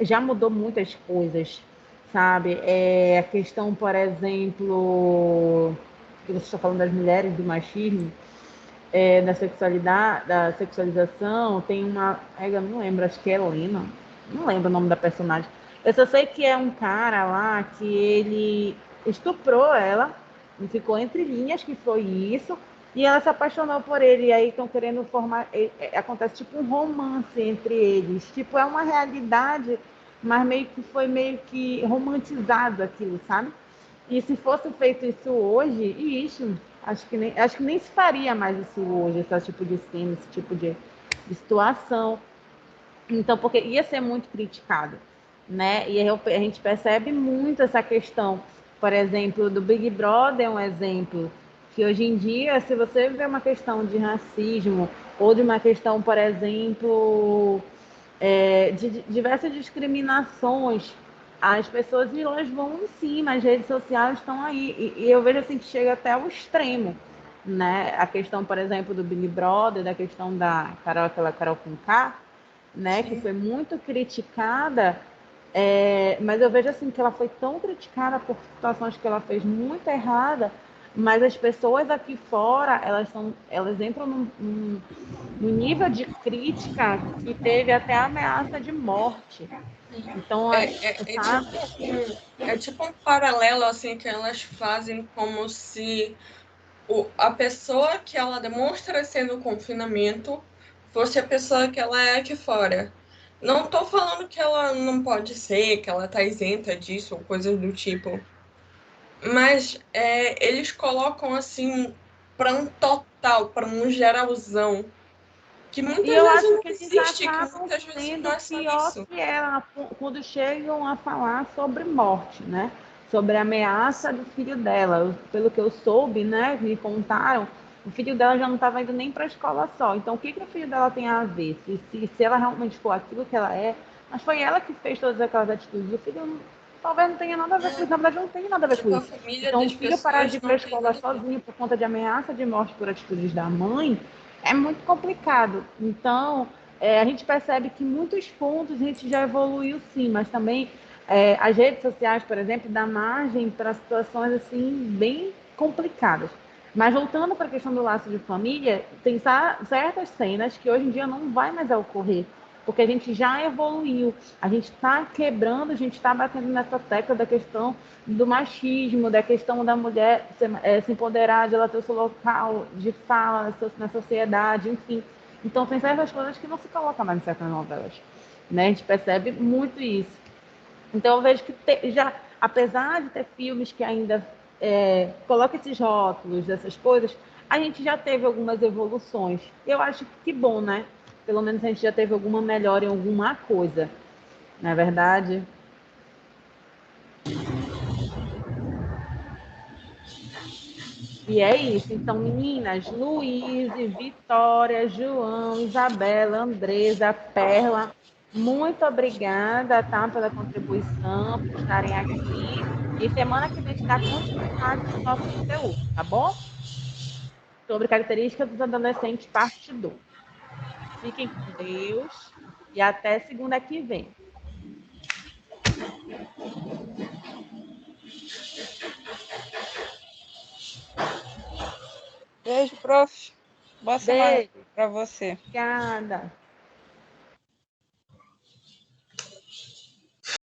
já mudou muitas coisas, sabe? A questão, por exemplo, que você está falando das mulheres, do machismo, da sexualidade, da sexualização, tem uma, eu não lembro, acho que é Helena, não lembro o nome da personagem. Eu só sei que é um cara lá que ele estuprou ela, e ficou entre linhas que foi isso, e ela se apaixonou por ele, e aí estão querendo formar, acontece tipo um romance entre eles, tipo, é uma realidade, mas meio que foi meio que romantizado aquilo, sabe? E se fosse feito isso hoje, isso, acho que nem se faria mais isso hoje, esse tipo de cena, esse tipo de situação. Então, porque ia ser muito criticado, né? E a gente percebe muito essa questão, por exemplo, do Big Brother é um exemplo, que hoje em dia, se você vê uma questão de racismo, ou de uma questão, por exemplo, de diversas discriminações, as pessoas elas vão em cima, as redes sociais estão aí, e eu vejo assim que chega até o extremo, né? A questão, por exemplo, do Big Brother, da questão da Carol, aquela Carol Conká, né? Que Sim. foi muito criticada, mas eu vejo assim que ela foi tão criticada por situações que ela fez muito errada, mas as pessoas aqui fora, elas entram num nível de crítica que teve até ameaça de morte. Então, sabe? É tipo um paralelo assim que elas fazem como se a pessoa que ela demonstra ser no confinamento fosse a pessoa que ela é aqui fora. Não tô falando que ela não pode ser, que ela tá isenta disso ou coisas do tipo. Mas eles colocam assim para um total, para um geralzão, que E muitas eu vezes acho não que eles existe, que acabam muitas vezes não sendo é só pior isso. que ela quando chegam a falar sobre morte, né? Sobre a ameaça do filho dela. Pelo que eu soube, né? Me contaram, o filho dela já não estava indo nem para a escola só. Então, o que, que o filho dela tem a ver? Se ela realmente for aquilo que ela é, mas foi ela que fez todas aquelas atitudes. O filho talvez não tenha nada a ver com isso. Na verdade, não tem nada a ver com Tipo, a isso. família Então, o das filho parar de pessoas ir para a não tem escola nada a ver. sozinho por conta de ameaça de morte por atitudes da mãe é muito complicado. Então, a gente percebe que muitos pontos a gente já evoluiu sim, mas também as redes sociais, por exemplo, dá margem para situações assim bem complicadas. Mas voltando para a questão do laço de família, tem certas cenas que hoje em dia não vai mais ocorrer, porque a gente já evoluiu, a gente está quebrando, a gente está batendo nessa tecla da questão do machismo, da questão da mulher se empoderar, de ela ter o seu local de fala na sociedade, enfim. Então, tem certas coisas que não se colocam mais em certas novelas. Né? A gente percebe muito isso. Então, eu vejo que já, apesar de ter filmes que ainda colocam esses rótulos, dessas coisas, a gente já teve algumas evoluções. Eu acho que bom, né? Pelo menos a gente já teve alguma melhora em alguma coisa, não é verdade? E é isso. Então, meninas, Luiz, Vitória, João, Isabela, Andresa, Perla, muito obrigada, tá, pela contribuição, por estarem aqui. E semana que vem a gente dá continuidade no nosso conteúdo, tá bom? Sobre características dos adolescentes, parte 2. Fiquem com Deus e até segunda que vem. Beijo, prof. Boa semana Beijo, para você. obrigada.